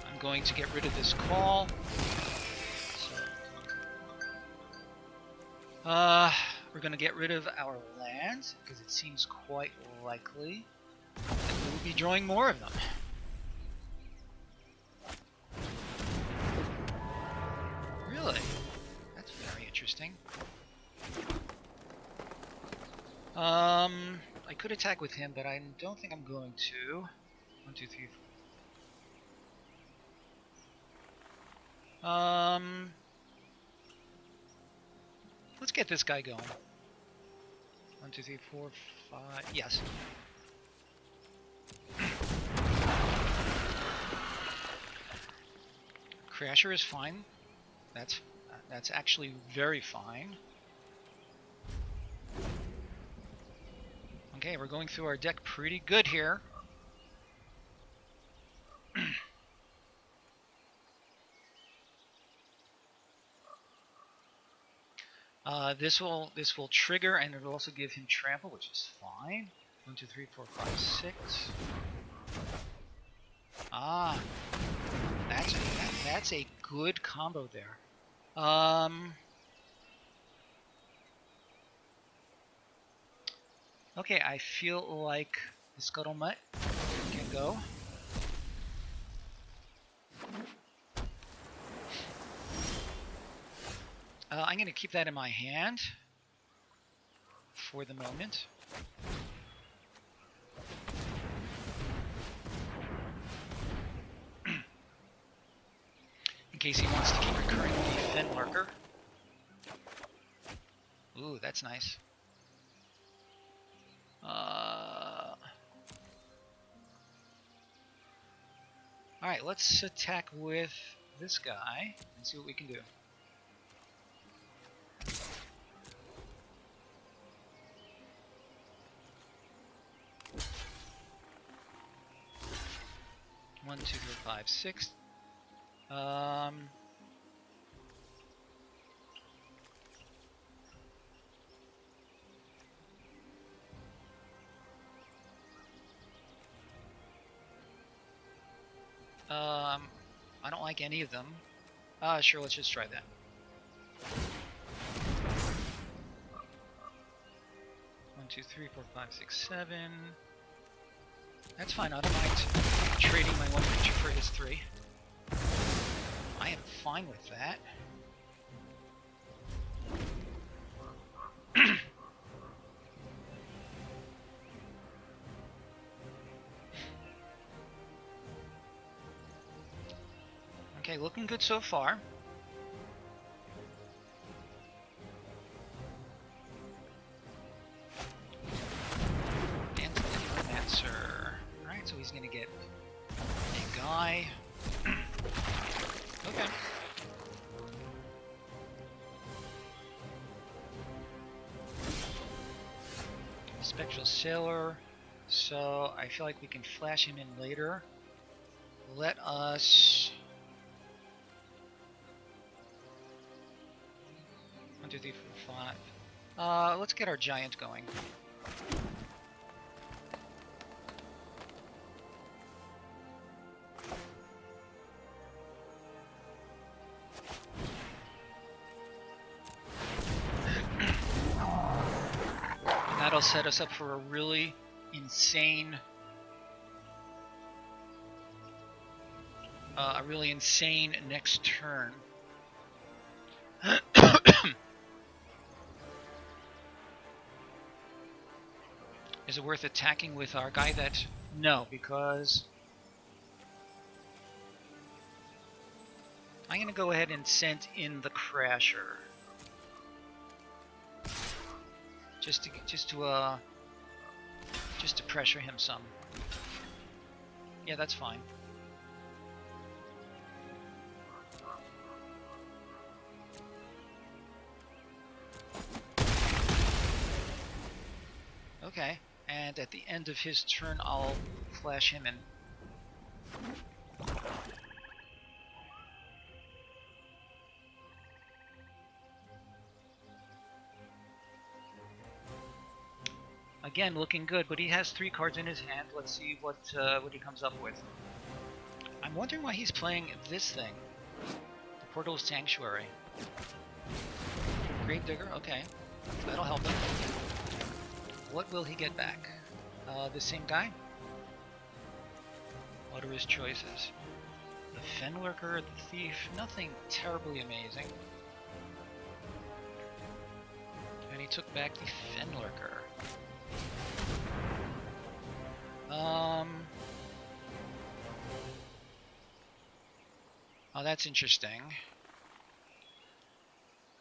I'm going to get rid of this call. We're going to get rid of our lands because it seems quite likely that we will be drawing more of them. Really? That's very interesting. I could attack with him, but I don't think I'm going to. 1, 2, 3, 4. Let's get this guy going. 1, 2, 3, 4, 5. Yes. Crasher is fine. That's actually very fine. Okay, we're going through our deck pretty good here. This will trigger, and it will also give him trample, which is fine. 1, 2, 3, 4, 5, 6. Ah, that's a good combo there. Okay, I feel like the Scuttlemutt can go. I'm going to keep that in my hand for the moment. in case he wants to keep recurring the Fen Lurker. Ooh, that's nice. Alright, let's attack with this guy and see what we can do. One, two, three, five, six. I don't like any of them. Sure, let's just try that. One, two, three, four, five, six, seven. That's fine, I don't mind trading my one creature for his three. I am fine with that. Okay, looking good so far. Answer. Alright, so he's gonna get a guy. Okay. Spectral Sailor. So I feel like we can flash him in later. Let us... 1, 2, 3, 4, 5. Let's get our giant going. That'll set us up for a really insane next turn. Is it worth attacking with our guy that... No, because... I'm going to go ahead and send in the Crasher. Just to pressure him some. Yeah, that's fine. Okay, and at the end of his turn, I'll flash him in. Again, looking good, but he has 3 cards in his hand. Let's see what he comes up with. I'm wondering why he's playing this thing. The Portal of Sanctuary. Gravedigger, okay. That'll help him. What will he get back? The same guy? What are his choices? The Fenlurker, the Thief, nothing terribly amazing. And he took back the Fenlurker. Oh, that's interesting.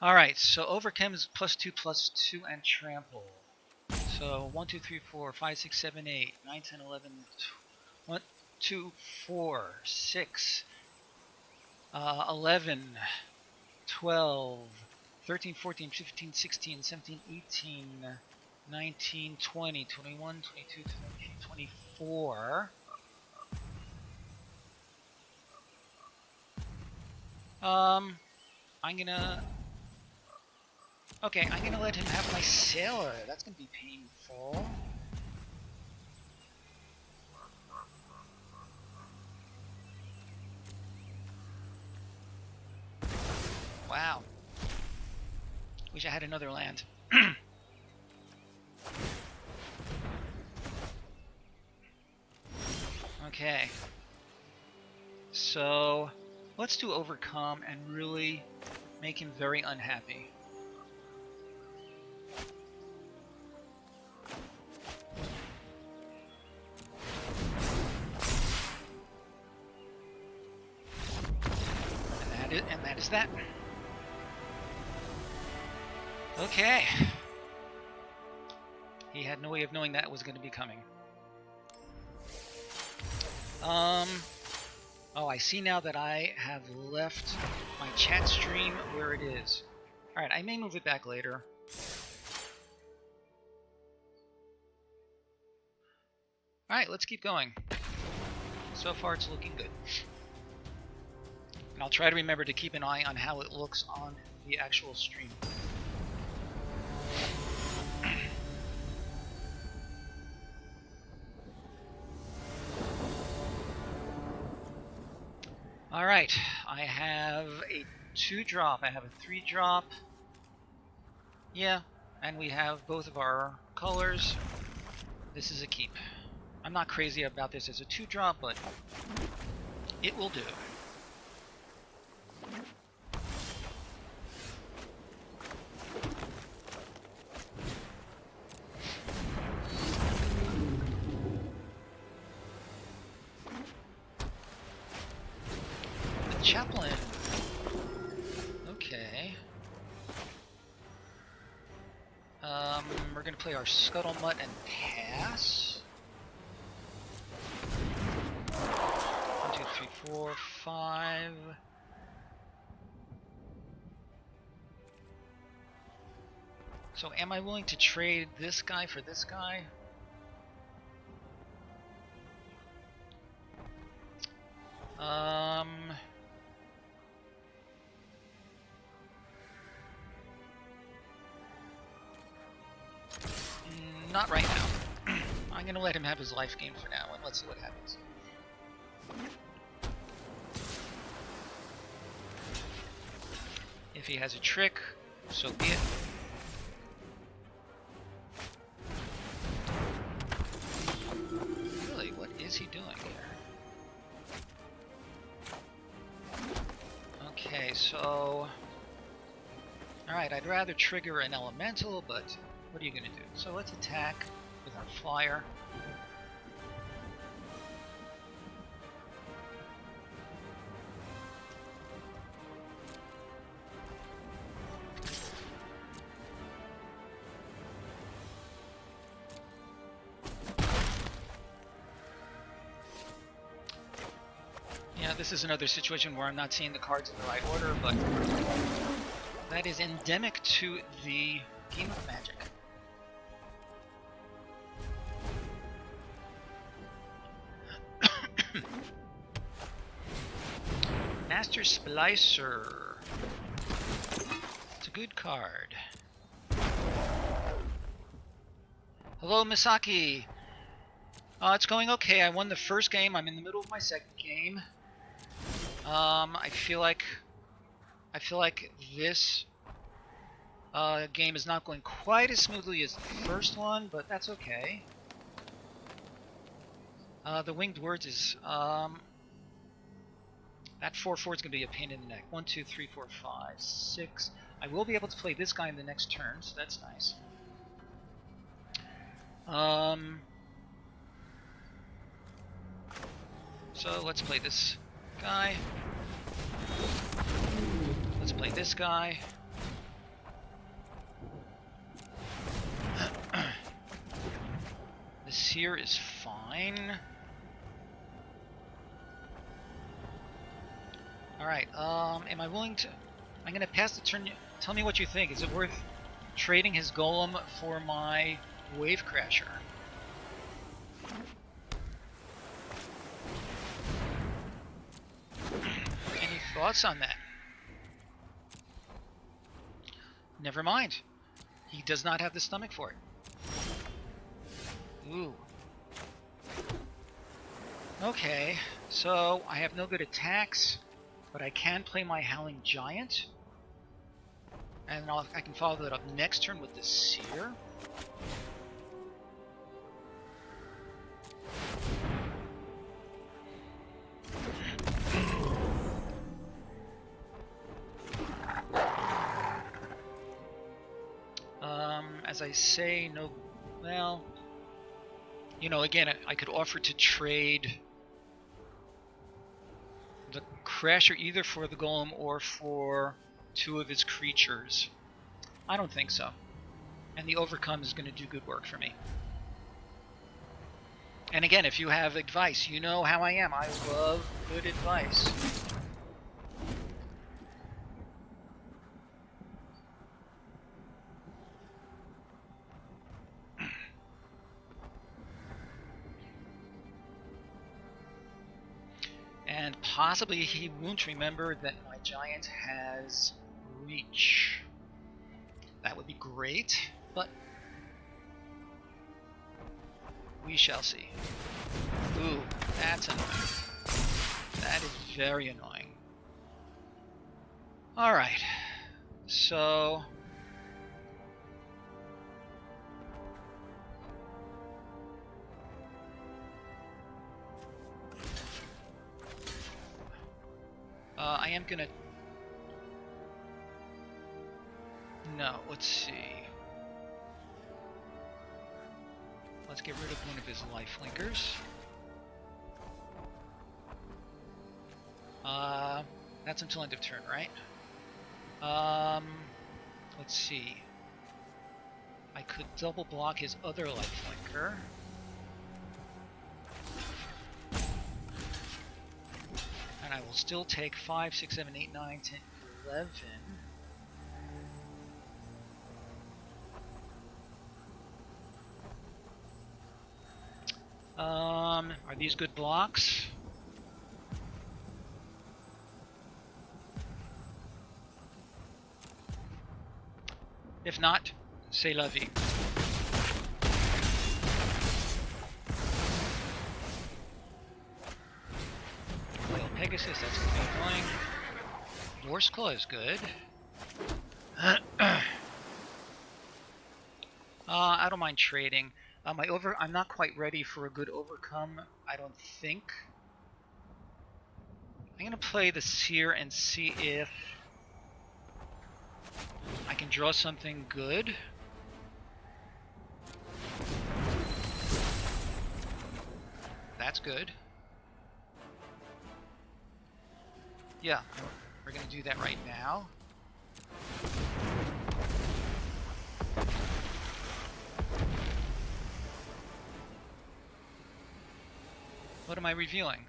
Alright, so overcomes +2/+2 and trample. So 1, 2, 3, 4, 5, 6, 7, 8, 9, 10, 11, 1, 2, 4, 6, 11, 12, 13, 14, 15, 16, 17, 18, 19, 20, 21, 22, 23, 24. I'm gonna let him have my sailor. That's gonna be painful. Wow. Wish I had another land. Okay. So, let's do overcome and really make him very unhappy. And that is that. Okay. He had no way of knowing that was going to be coming. Oh, I see now that I have left my chat stream where it is. Alright, I may move it back later. Alright, let's keep going. So far it's looking good. And I'll try to remember to keep an eye on how it looks on the actual stream. Alright, I have a 2-drop, I have a 3-drop. Yeah, and we have both of our colors. This is a keep. I'm not crazy about this as a 2-drop, but it will do. The chaplain. Okay. We're gonna play our Scuttlemutt and pass. 1, 2, 3, 4, 5. So am I willing to trade this guy for this guy? Not right now. I'm going to let him have his life gain for now, and let's see what happens. If he has a trick, so be it. Really, what is he doing here? Okay, so... Alright, I'd rather trigger an elemental, but what are you going to do? So let's attack with our flyer. Yeah, this is another situation where I'm not seeing the cards in the right order, but that is endemic to the game of Magic. Master Splicer. It's a good card. Hello, Misaki. It's going okay. I won the first game. I'm in the middle of my second game. I feel like this game is not going quite as smoothly as the first one, but that's okay. The Winged Words is that 4/4 is going to be a pain in the neck. 1, 2, 3, 4, 5, 6. I will be able to play this guy in the next turn, so that's nice. So let's play this guy. Let's play this guy. This here is fine. Alright, am I willing to... I'm going to pass the turn. Tell me what you think. Is it worth trading his golem for my wave crasher? Any thoughts on that? Never mind. He does not have the stomach for it. Ooh. Okay, so I have no good attacks, but I can play my Howling Giant. And I can follow that up next turn with the Seer. As I say, no, well, you know, again, I could offer to trade the Crasher either for the Golem or for 2 of his creatures? I don't think so. And the Overcome is going to do good work for me. And again, if you have advice, you know how I am. I love good advice. And possibly he won't remember that my giant has reach. That would be great, but we shall see. Ooh, that's annoying. That is very annoying. Alright, so... I am gonna... No, let's see. Let's get rid of one of his lifelinkers. That's until end of turn, right? Let's see. I could double block his other lifelinker. And I will still take 5, 6, 7, 8, 9, 10, 11. Are these good blocks? If not, c'est la vie. Whale Pegasus, that's going to be annoying. Boar's Claw is good. I don't mind trading. I'm not quite ready for a good Overcome, I don't think. I'm gonna play the Seer and see if I can draw something good. That's good. Yeah, we're gonna do that right now. What am I revealing?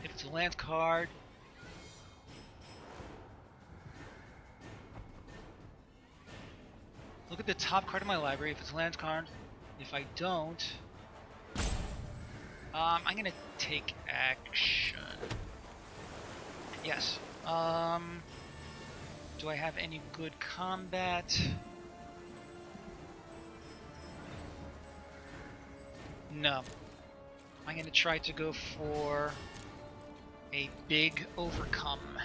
If it's a land card, look at the top card of my library. If it's a land card, if I don't, I'm gonna take action. Yes. Do I have any good combat? No. I'm going to try to go for a big Overcome.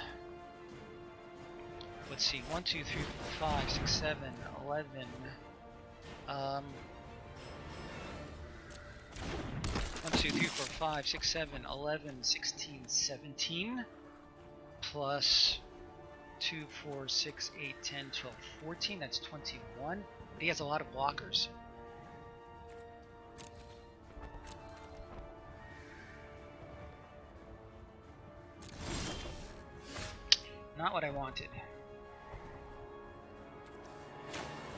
Let's see. 1, 2, 3, 4, 5, 6, 7, 11. 1, 2, 3, 4, 5, 6, 7, 11, 16, 17. Plus 2, 4, 6, 8, 10, 12, 14. That's 21. But he has a lot of blockers. Not what I wanted.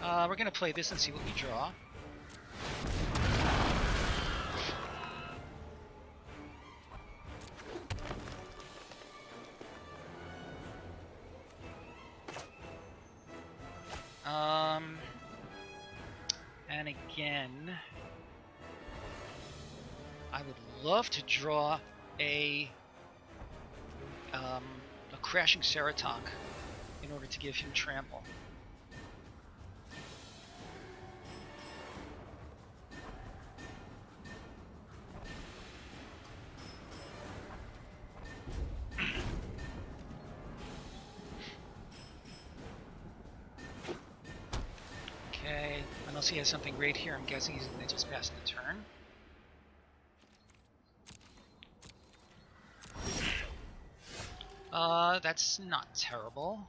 We're gonna play this and see what we draw. And again, I would love to draw a Crashing Ceratok in order to give him trample. Okay, unless he has something great here, I'm guessing he's going to just pass the turn. That's not terrible.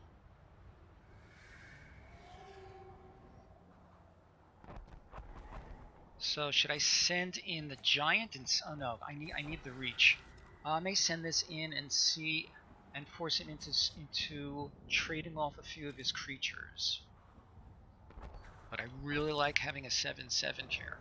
So should I send in the giant? And oh no, I need the reach. I may send this in and see and force it into trading off a few of his creatures. But I really like having a 7/7 here.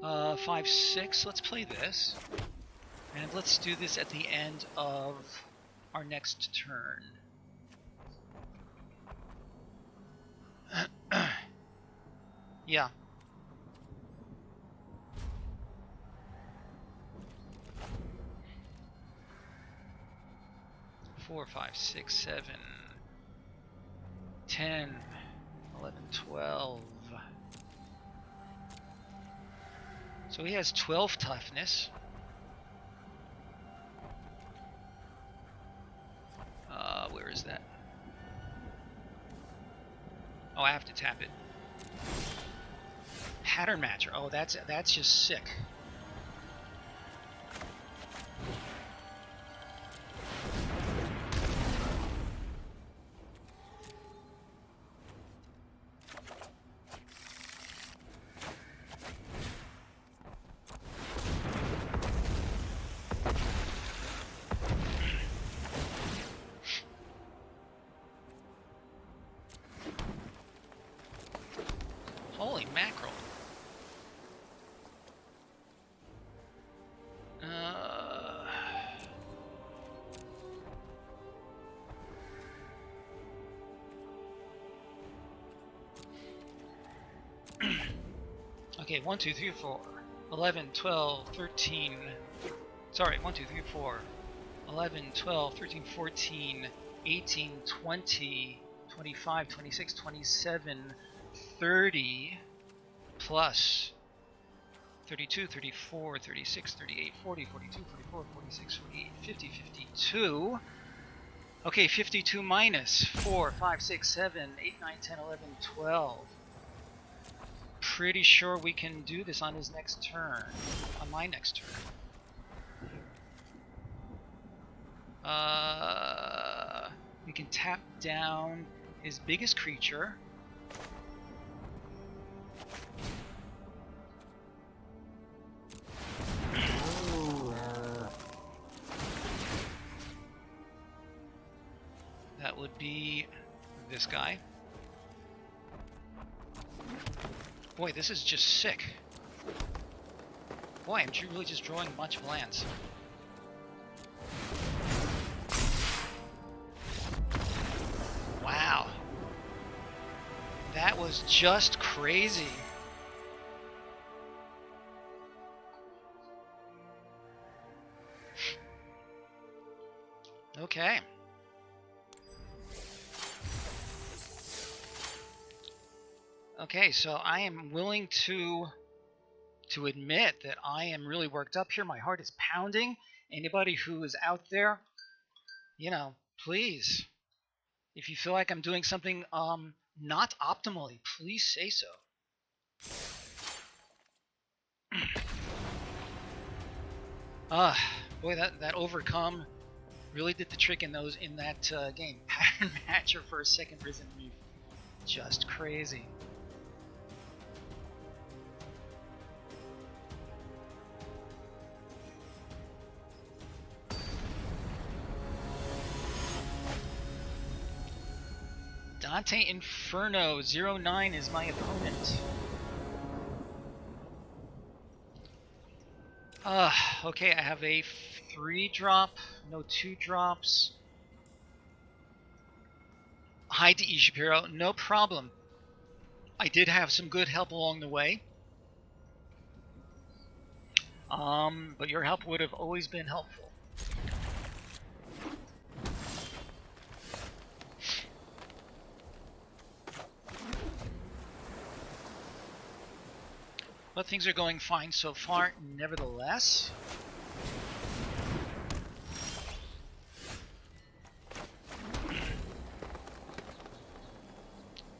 5/6. Let's play this, and let's do this at the end of our next turn. Yeah. Four, 5, 6, 7, 10, 11, 12. So he has 12 toughness. Where is that? Oh, I have to tap it. Pattern matcher. Oh, that's just sick. Holy mackerel. Okay, 1, 2, 3, 4, 11, 12, 13. Sorry, 1, 2, 3, 4, 11, 12, 13, 14, 18, 20, 25, 26, 27, 30, plus 32, 34, 36, 38, 40, 42, 44, 46, 48, 50, 52. Okay, 52 minus 4, 5, 6, 7, 8, 9, 10, 11, 12. Pretty sure we can do this on his next turn. On my next turn. We can tap down his biggest creature. That would be this guy. Boy, this is just sick. Boy, I'm really just drawing a bunch of lands. Wow. That was just crazy. Okay. Okay, so I am willing to admit that I am really worked up here. My heart is pounding. Anybody who is out there, you know, please, if you feel like I'm doing something not optimally, please say so. Boy, that overcome really did the trick in that game. Pattern matcher for a second Risen Reef, just crazy. Dante Inferno 09 is my opponent. Okay, I have a 3-drop, no 2-drops. Hi to E. Shapiro, no problem. I did have some good help along the way. But your help would have always been helpful. But things are going fine so far, nevertheless.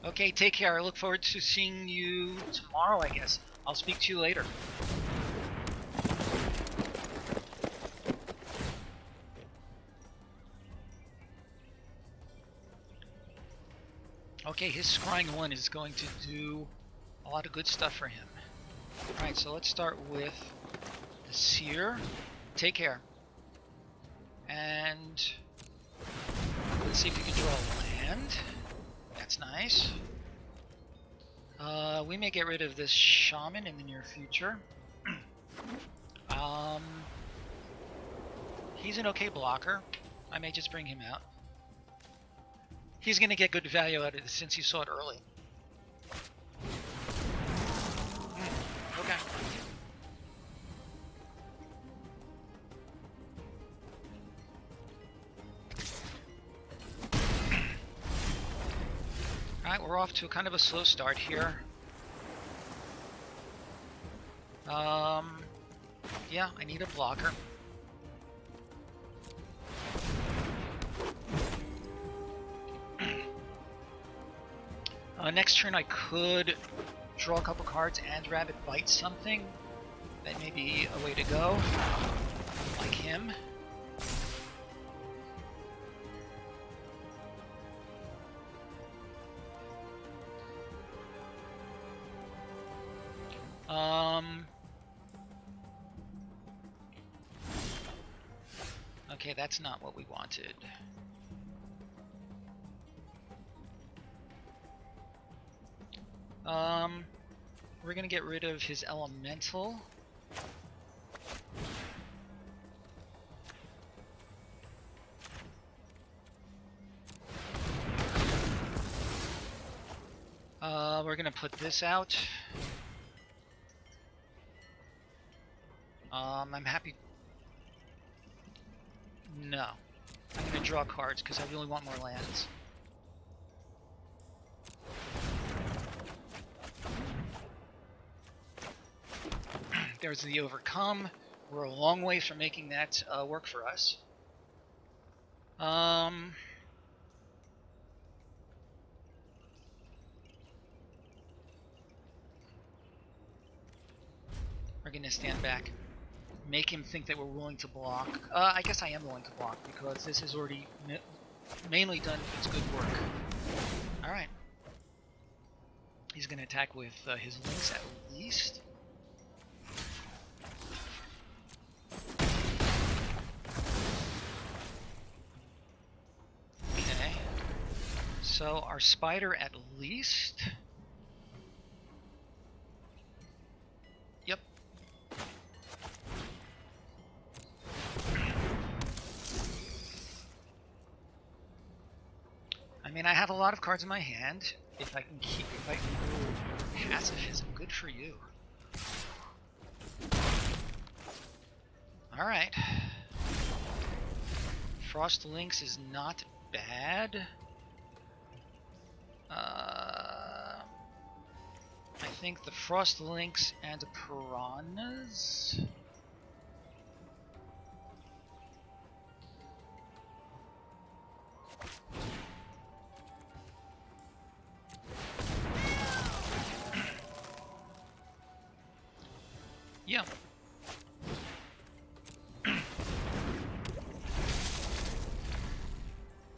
Okay, take care. I look forward to seeing you tomorrow, I guess. I'll speak to you later. Okay, his scrying 1 is going to do a lot of good stuff for him. Alright, so let's start with the Seer. Take care. And let's see if we can draw land. That's nice. We may get rid of this Shaman in the near future. He's an okay blocker. I may just bring him out. He's going to get good value out of it since he saw it early. Okay. Alright, we're off to kind of a slow start here. Yeah, I need a blocker. Next turn I could draw a couple cards and Rabbit Bite something. That may be a way to go. Like him. Okay, that's not what we wanted. We're gonna get rid of his elemental. We're gonna put this out. I'm happy. No. I'm gonna draw cards because I really want more lands. There's the Overcome. We're a long way from making that work for us. We're gonna stand back. Make him think that we're willing to block. I guess I am willing to block because this has already mainly done its good work. Alright. He's gonna attack with his links at least. So our spider at least. Yep. I mean, I have a lot of cards in my hand. If I can do pacifism, good for you. Alright. Frost Lynx is not bad. I think the Frost Lynx and Piranhas. Yeah.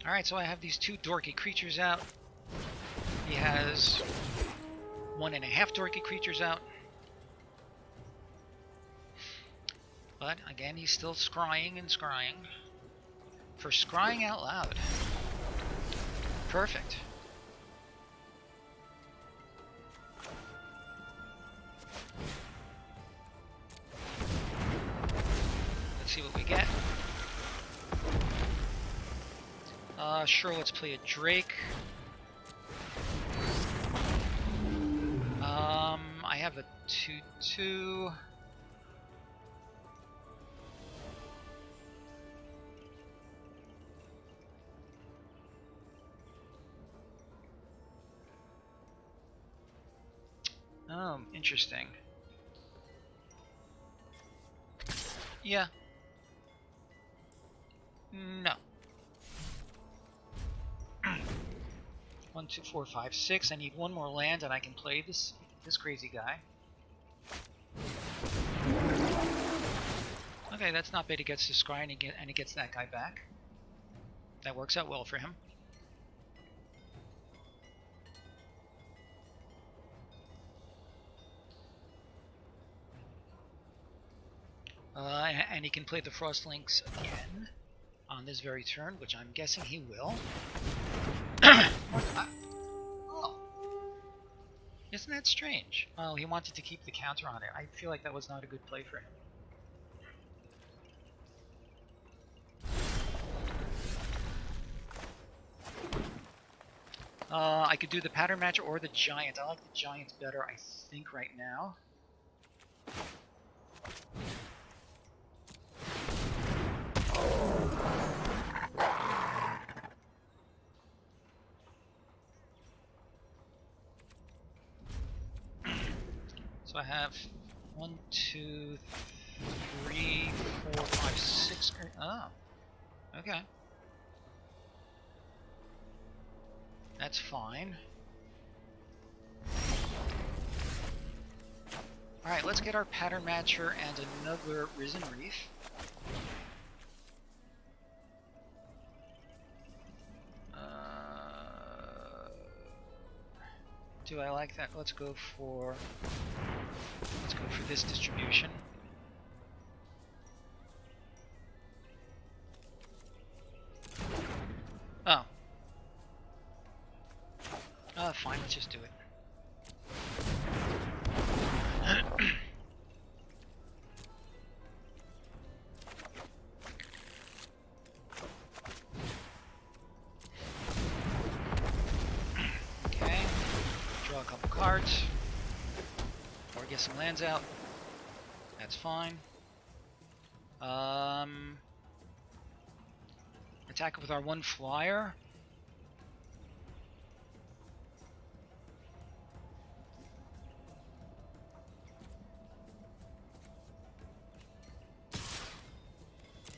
Alright, so I have these two dorky creatures out. He has 1.5 dorky creatures out. But again, he's still scrying and scrying. For scrying out loud. Perfect. Let's see what we get. Sure, let's play a Drake. I have a 2/2. Oh, interesting. Yeah. No. 1, 2, 4, 5, 6. I need one more land and I can play this crazy guy. Okay, that's not bad. He gets to scry and he gets that guy back. That works out well for him. And he can play the Frost Links again on this very turn, which I'm guessing he will. Oh. Isn't that strange? Oh, he wanted to keep the counter on it. I feel like that was not a good play for him. I could do the Pattern Matcher or the Giant. I like the Giant better, I think, right now. So I have 1, 2, 3, 4, 5, 6. Oh, okay. That's fine. Alright, let's get our Pattern Matcher and another Risen Reef. Do I like that? Let's go for this distribution. Oh. Fine, let's just do it. Okay. Draw a couple cards. Or get some lands out. That's fine. Attack with our 1 flyer.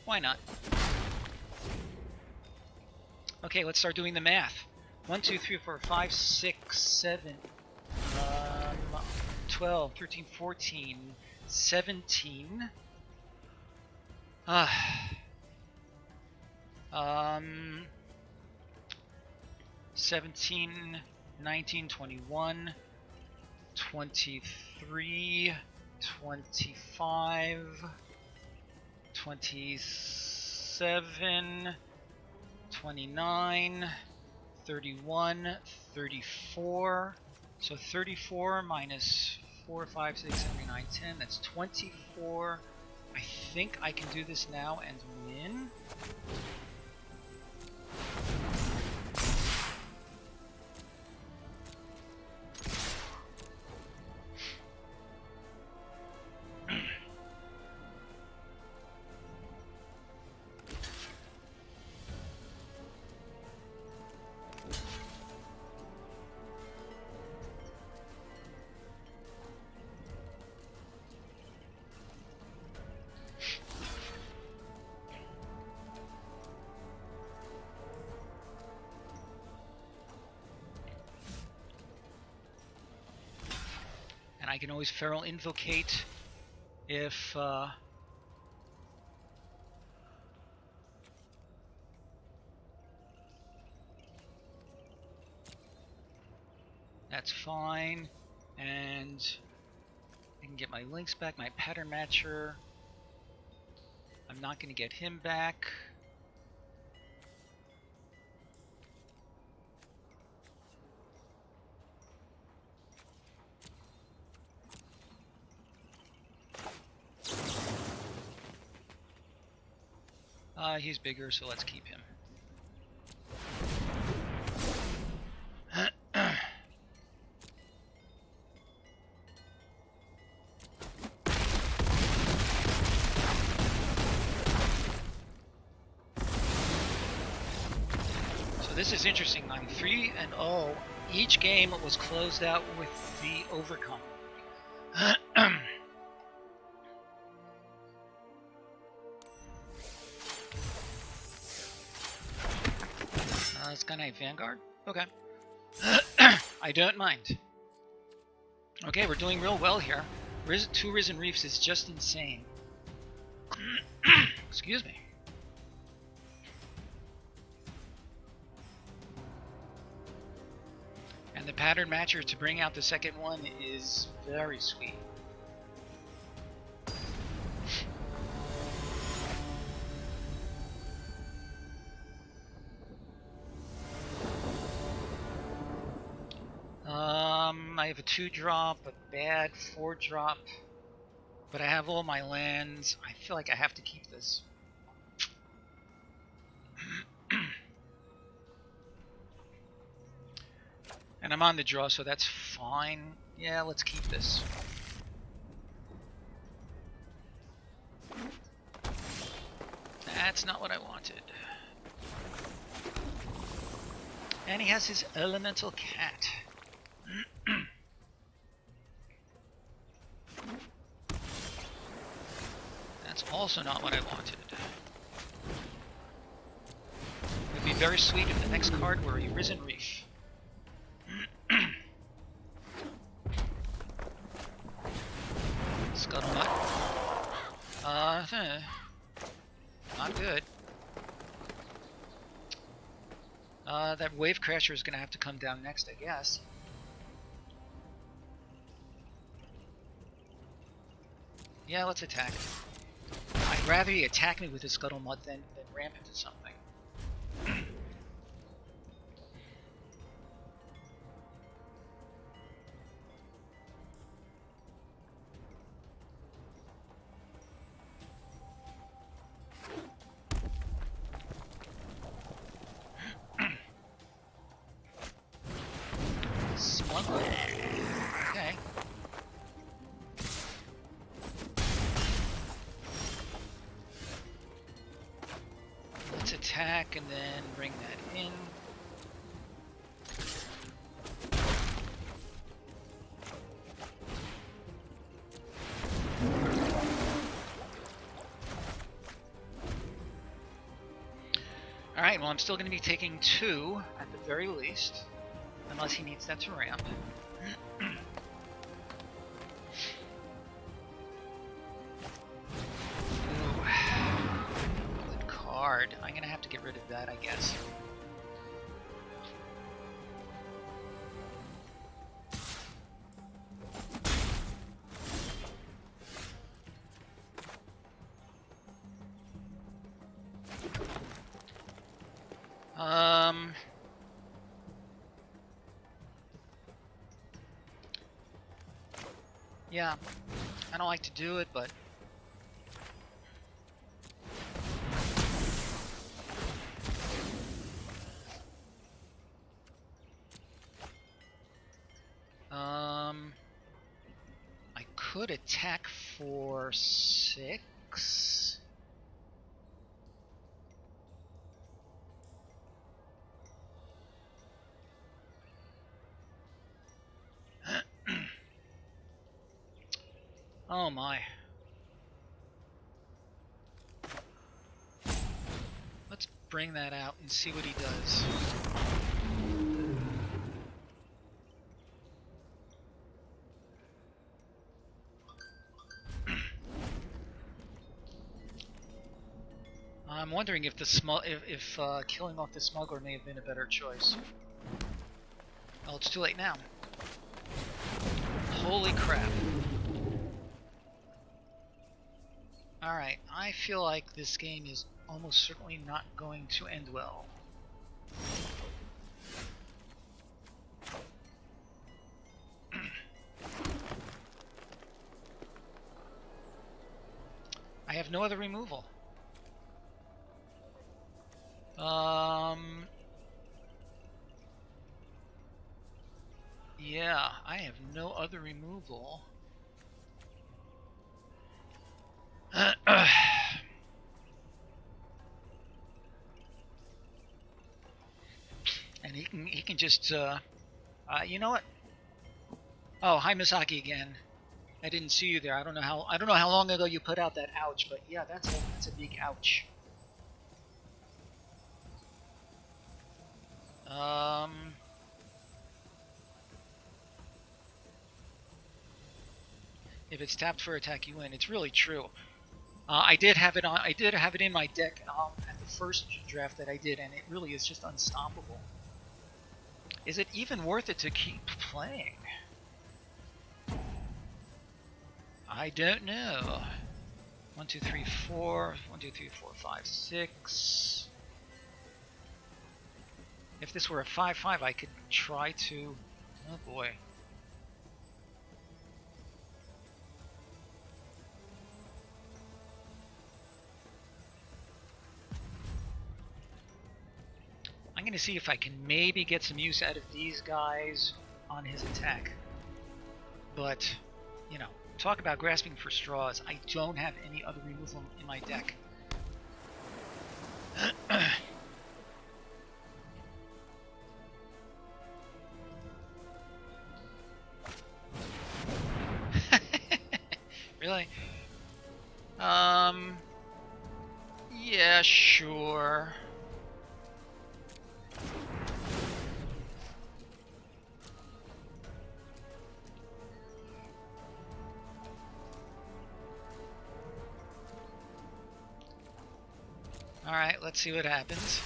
Why not? Okay, let's start doing the math. 1, 2, 3, 4, 5, 6, 7, 12, 13, 14, 17. 17, 19, 21, 23, 25, 27, 29, 31, 34. So 34 minus 4, 5, 6, 7, 8, 9, 10. That's 24. I think I can do this now and win. And I can always Feral Invocate if that's fine. And I can get my links back, my Pattern Matcher. I'm not going to get him back. He's bigger, so let's keep him. So this is interesting. I'm 3-0. Each game was closed out with the overcome. Sky Knight Vanguard? Okay. I don't mind. Okay, we're doing real well here. 2 Risen Reefs is just insane. Excuse me. And the Pattern Matcher to bring out the second one is very sweet. have a 2-drop, a bad 4-drop, but I have all my lands. I feel like I have to keep this. And I'm on the draw, so that's fine. Yeah, let's keep this. That's not what I wanted. And he has his elemental cat. That's also not what I wanted. It would be very sweet if the next card were a Risen Reef. Scuttlebutt. Not good. That Wave Crasher is going to have to come down next, I guess. Yeah, let's attack. I'd rather he attack me with his Scuttlebutt than ramp into something. Okay. Let's attack and then bring that in. Alright, well I'm still going to be taking 2 at the very least. Unless he needs that to ramp. Ooh. Good card. I'm gonna have to get rid of that, I guess. Yeah, I don't like to do it, but I could attack for 6. Oh my. Let's bring that out and see what he does. I'm wondering if the killing off the smuggler may have been a better choice. Well, it's too late now. Holy crap. Alright, I feel like this game is almost certainly not going to end well. I have no other removal. Yeah, I have no other removal. And he can just you know what? Oh, hi Misaki again. I didn't see you there. I don't know how long ago you put out that ouch, but yeah, that's a big ouch. If it's tapped for attack, you win. It's really true. I did have it on. I did have it in my deck at the first draft that I did, and it really is just unstoppable. Is it even worth it to keep playing? I don't know. 1, 2, 3, 4. 1, 2, 3, 4, 5, 6. If this were a 5/5, I could try to. Oh boy. going to see if I can maybe get some use out of these guys on his attack. But, you know, talk about grasping for straws. I don't have any other removal in my deck. Really? Yeah, sure. Alright, let's see what happens.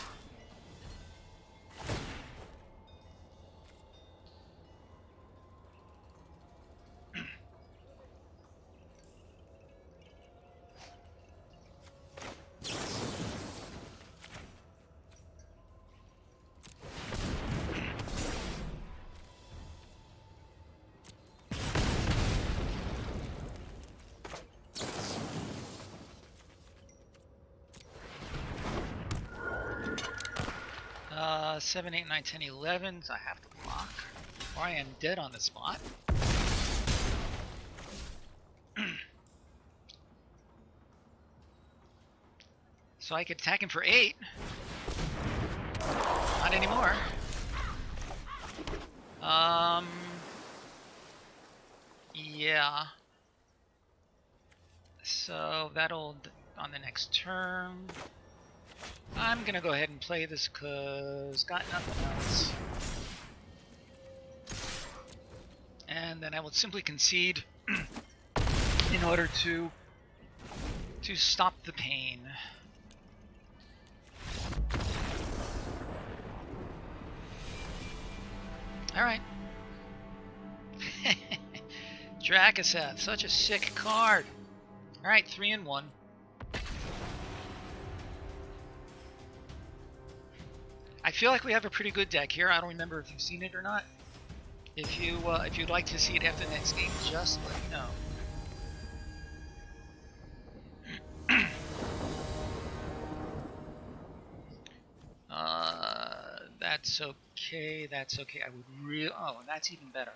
Uh, 7, 8, 9, 10, 11. So I have to block, or I am dead on the spot. So I could attack him for 8. Not anymore. Yeah. So that'll on the next turn. I'm gonna go ahead and play this because got nothing else. And then I will simply concede in order to stop the pain. All right. Drakaseth, such a sick card. All right, 3 and 1. I feel like we have a pretty good deck here. I don't remember if you've seen it or not. If you'd like to see it after the next game, just let me know. That's okay. That's okay. I would oh, that's even better.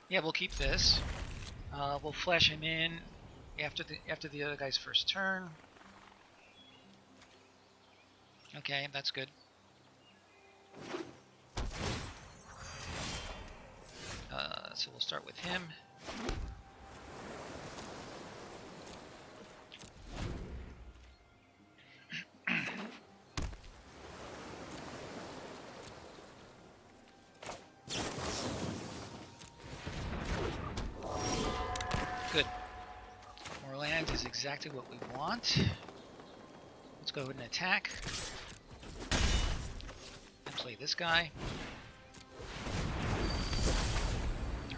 Yeah, we'll keep this. We'll flash him in after the other guy's first turn. Okay, that's good. So we'll start with him. Good. More land is exactly what we want. Let's go ahead and attack. And play this guy.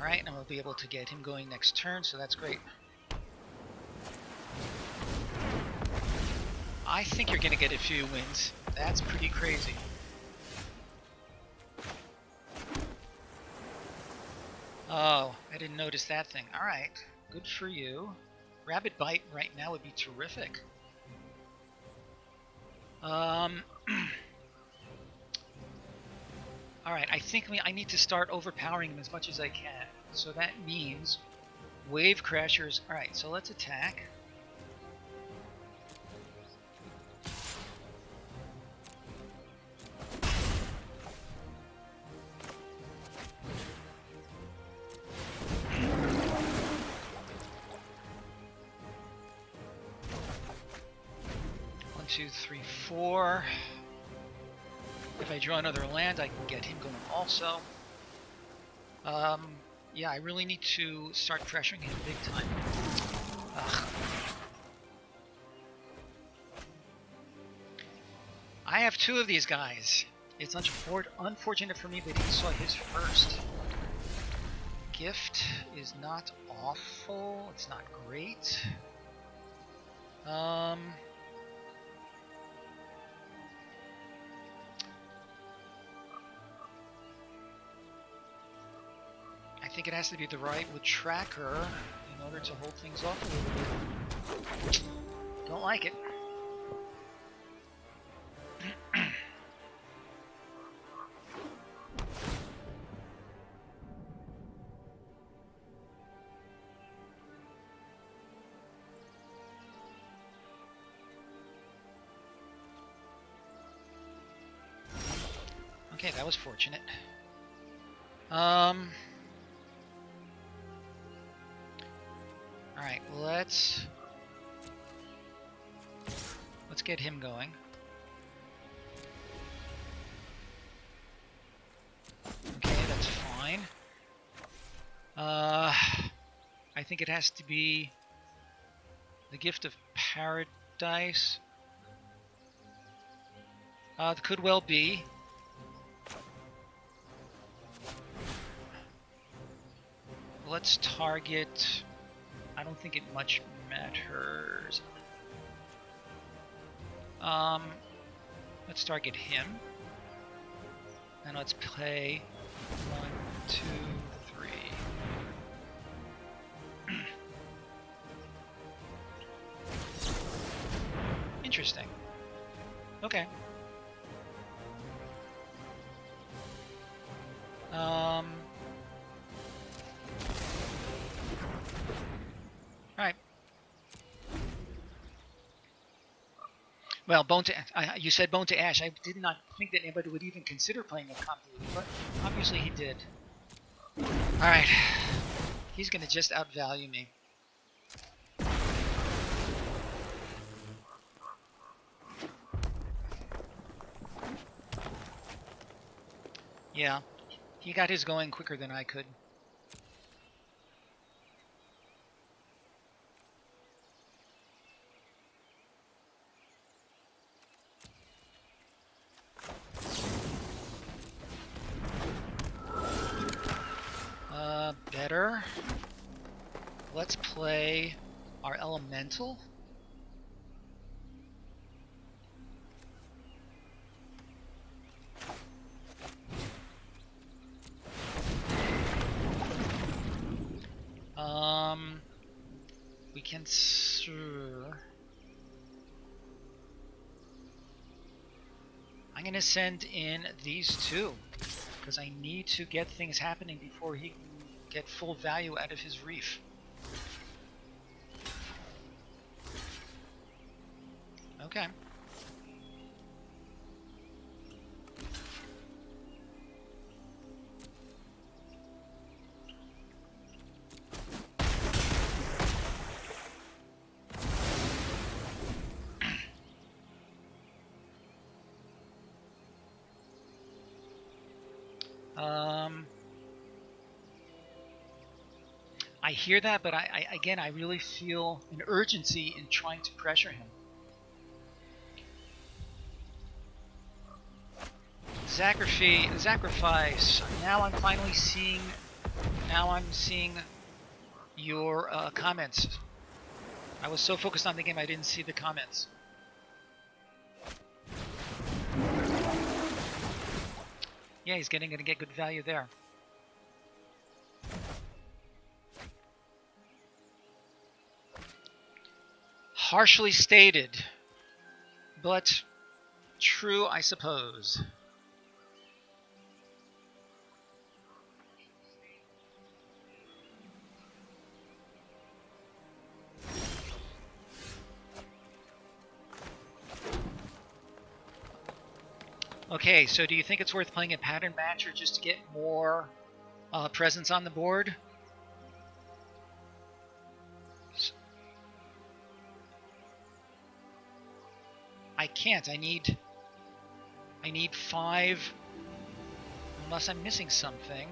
Alright, and we'll be able to get him going next turn, so that's great. I think you're going to get a few wins. That's pretty crazy. Oh, I didn't notice that thing. Alright, good for you. Rabbit Bite right now would be terrific. Alright, I think I need to start overpowering him as much as I can. So that means Wave Crashers. Alright, so let's attack. One, two, three, four. If I draw another land, I can get him going also. Yeah, I really need to start pressuring him big time. Ugh. I have 2 of these guys. It's unfortunate for me that he saw his first. Gift is not awful. It's not great. I think it has to be the right with Tracker in order to hold things off a little bit. Don't like it. Okay, that was fortunate. Alright, let's get him going. Okay, that's fine. I think it has to be the Gift of Paradise. It could well be. Let's target... I don't think it much matters. Let's target him. And let's play 1, 2, 3. Interesting. Okay. Alright. Well, you said Bone to Ash. I did not think that anybody would even consider playing a Convoluted, but obviously he did. Alright. He's going to just outvalue me. Yeah. He got his going quicker than I could. Better. Let's play our Elemental. We can... I'm going to send in these two, because I need to get things happening before he can get full value out of his reef. Okay. I hear that, but again, I really feel an urgency in trying to pressure him. Sacrifice. Now I'm finally seeing. Now I'm seeing your comments. I was so focused on the game I didn't see the comments. Yeah, he's going to get good value there. Harshly stated, but true, I suppose. Okay, so do you think it's worth playing a pattern match or just to get more presence on the board? I can't. I need 5, unless I'm missing something.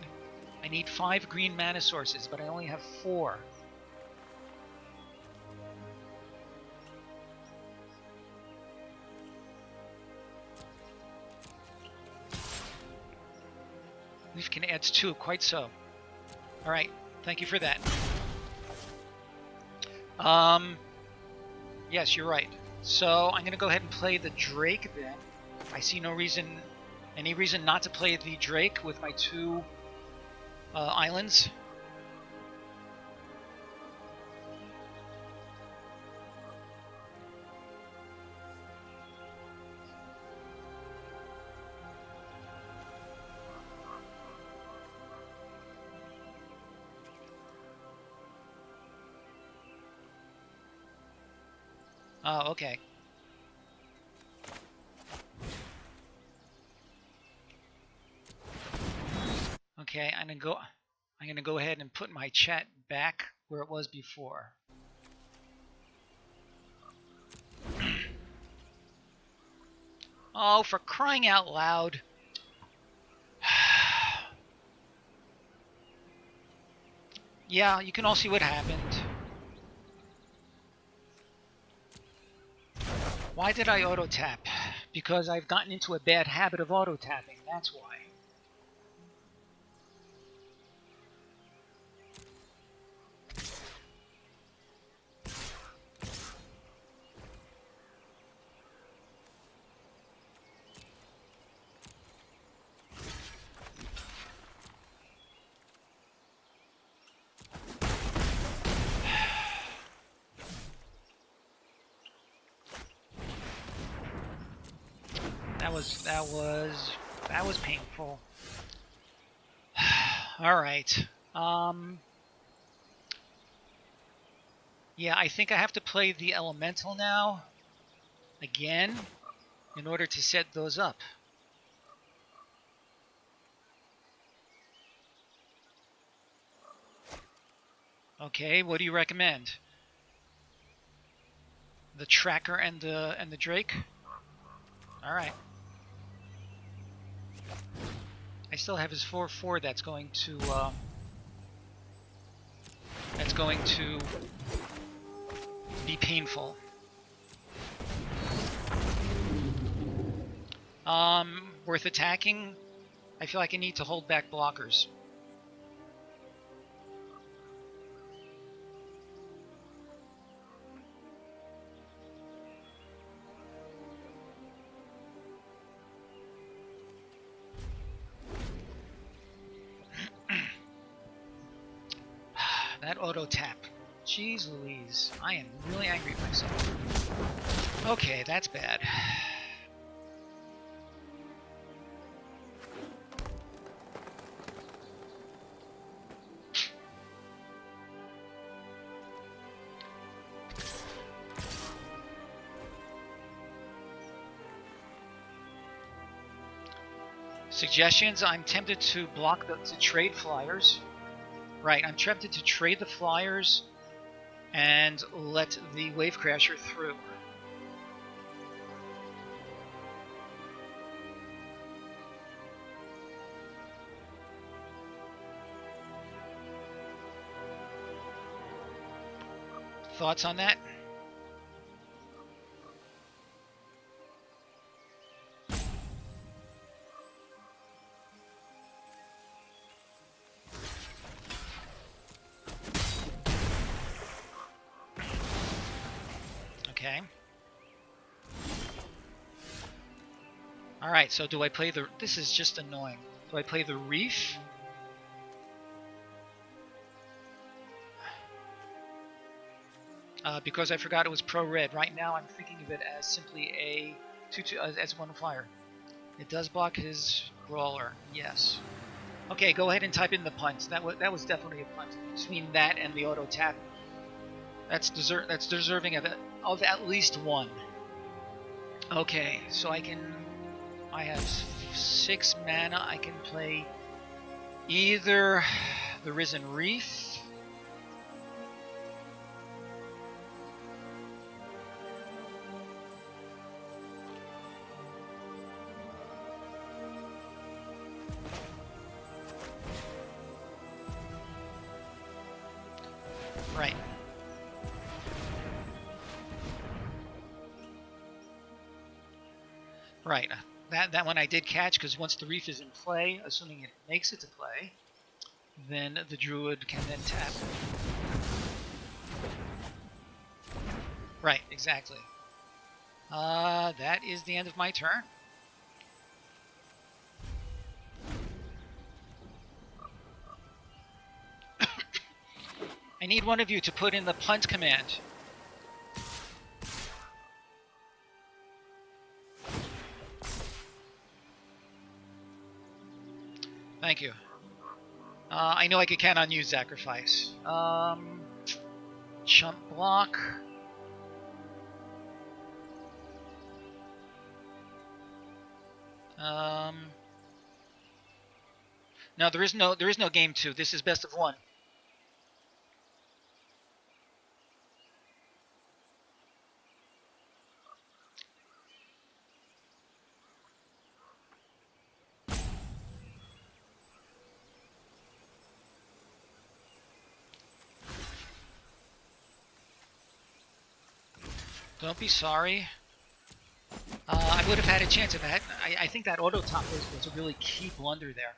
I need 5 green mana sources, but I only have 4. Leaf can add 2, quite so. Alright, thank you for that. Yes, you're right. So I'm going to go ahead and play the Drake then. I see no reason, any reason not to play the Drake with my 2 islands. Oh, okay. Okay, I'm gonna go ahead and put my chat back where it was before. Oh, for crying out loud. Yeah, you can all see what happened. Why did I auto-tap? Because I've gotten into a bad habit of auto-tapping, that's why. That was painful. All right. Yeah, I think I have to play the elemental now again in order to set those up. Okay, what do you recommend? The tracker and the Drake? All right. I still have his 4/4 that's going to be painful. Worth attacking. I feel like I need to hold back blockers. That auto tap. Jeez Louise. I am really angry at myself. Okay, that's bad. Suggestions? I'm tempted to to trade flyers. Right, I'm tempted to trade the flyers and let the wave crasher through. Thoughts on that? Okay. Alright, so do I play the... This is just annoying. Do I play the Reef? Because I forgot it was pro-red. Right now I'm thinking of it as simply a 2/2 as one flyer. It does block his brawler, yes. Okay, go ahead and type in the punt. That was definitely a punt. Between that and the auto tap, that's deserving of at least one. Okay, so I have 6 mana. I can play either the Risen Reef. Right. Right. That one I did catch, because once the Reef is in play, assuming it makes it to play, then the Druid can then tap. Right, exactly. That is the end of my turn. I need one of you to put in the punt command. Thank you. I know I could count on you, Sacrifice. Chump block. No, there is no game 2. This is best of 1. Don't be sorry. I would have had a chance if I had. I think that auto top was a really key blunder there.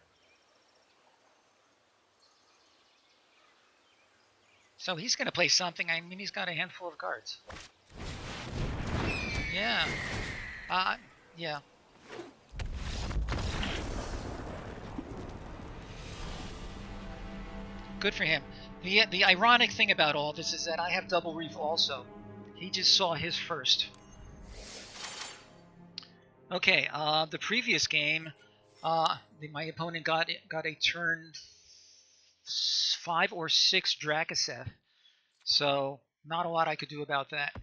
So he's going to play something. I mean, he's got a handful of cards. Yeah. Yeah. Good for him. The ironic thing about all this is that I have double reef also. He just saw his first. Okay, the previous game, my opponent got a turn 5 or 6 Drakaseth, so not a lot I could do about that.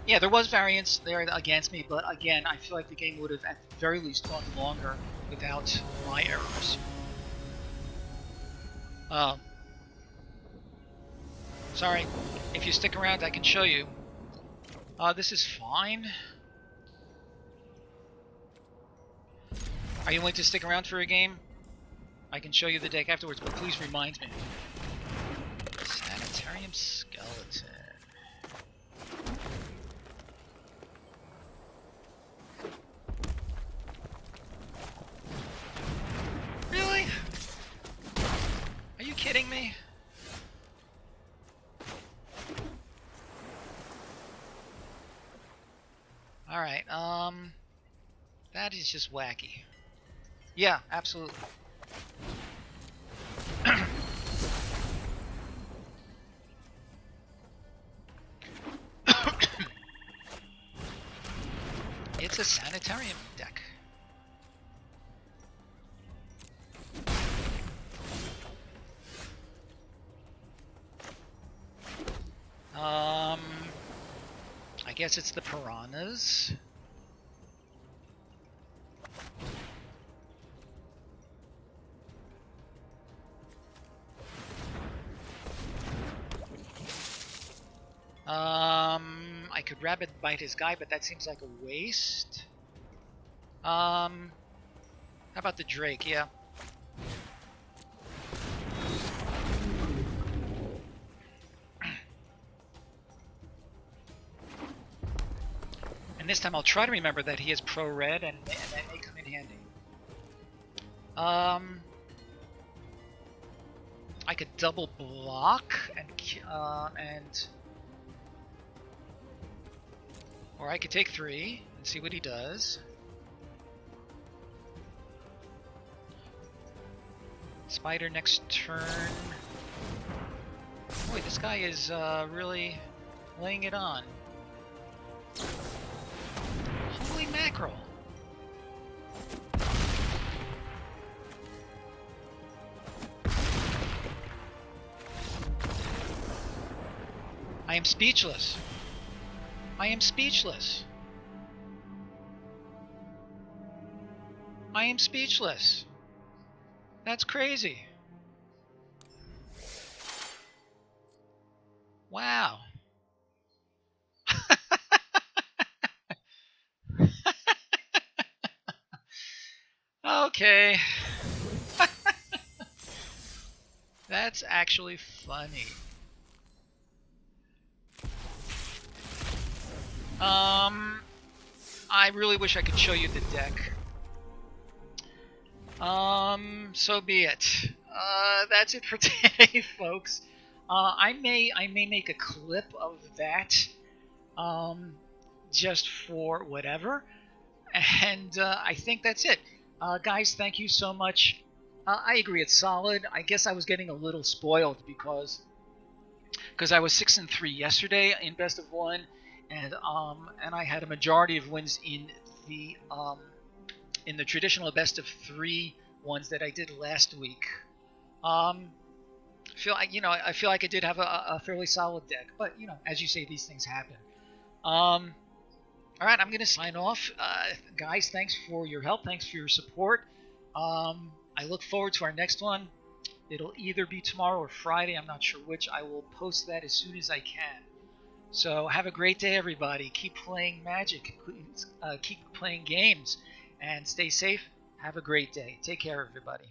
Yeah, there was variance there against me, but again, I feel like the game would have at the very least gone longer without my errors. Sorry, if you stick around, I can show you. This is fine. Are you willing to stick around for a game? I can show you the deck afterwards, but please remind me. Sanitarium Skeleton. Really? Are you kidding me? Alright, that is just wacky. Yeah, absolutely. It's a sanitarium deck. I guess it's the piranhas. I could rabbit bite his guy, but that seems like a waste. How about the Drake? Yeah. And this time I'll try to remember that he is pro-red, and that may come in handy. I could double block and or I could take 3 and see what he does. Spider next turn. Boy, this guy is really laying it on. Holy mackerel. I am speechless. I am speechless. I am speechless. That's crazy. Wow. Okay. That's actually funny. I really wish I could show you the deck. So be it. That's it for today, folks. I may make a clip of that, just for whatever, and I think that's it. Guys, thank you so much. I agree, it's solid. I guess I was getting a little spoiled because I was 6-3 yesterday in best of 1, and I had a majority of wins in the traditional best of 3 ones that I did last week. I feel like I did have a fairly solid deck, but as you say, these things happen. All right, I'm gonna sign off, guys. Thanks for your help. Thanks for your support. I look forward to our next one. It'll either be tomorrow or Friday. I'm not sure which. I will post that as soon as I can. So have a great day, everybody. Keep playing Magic. Keep playing games. And stay safe. Have a great day. Take care, everybody.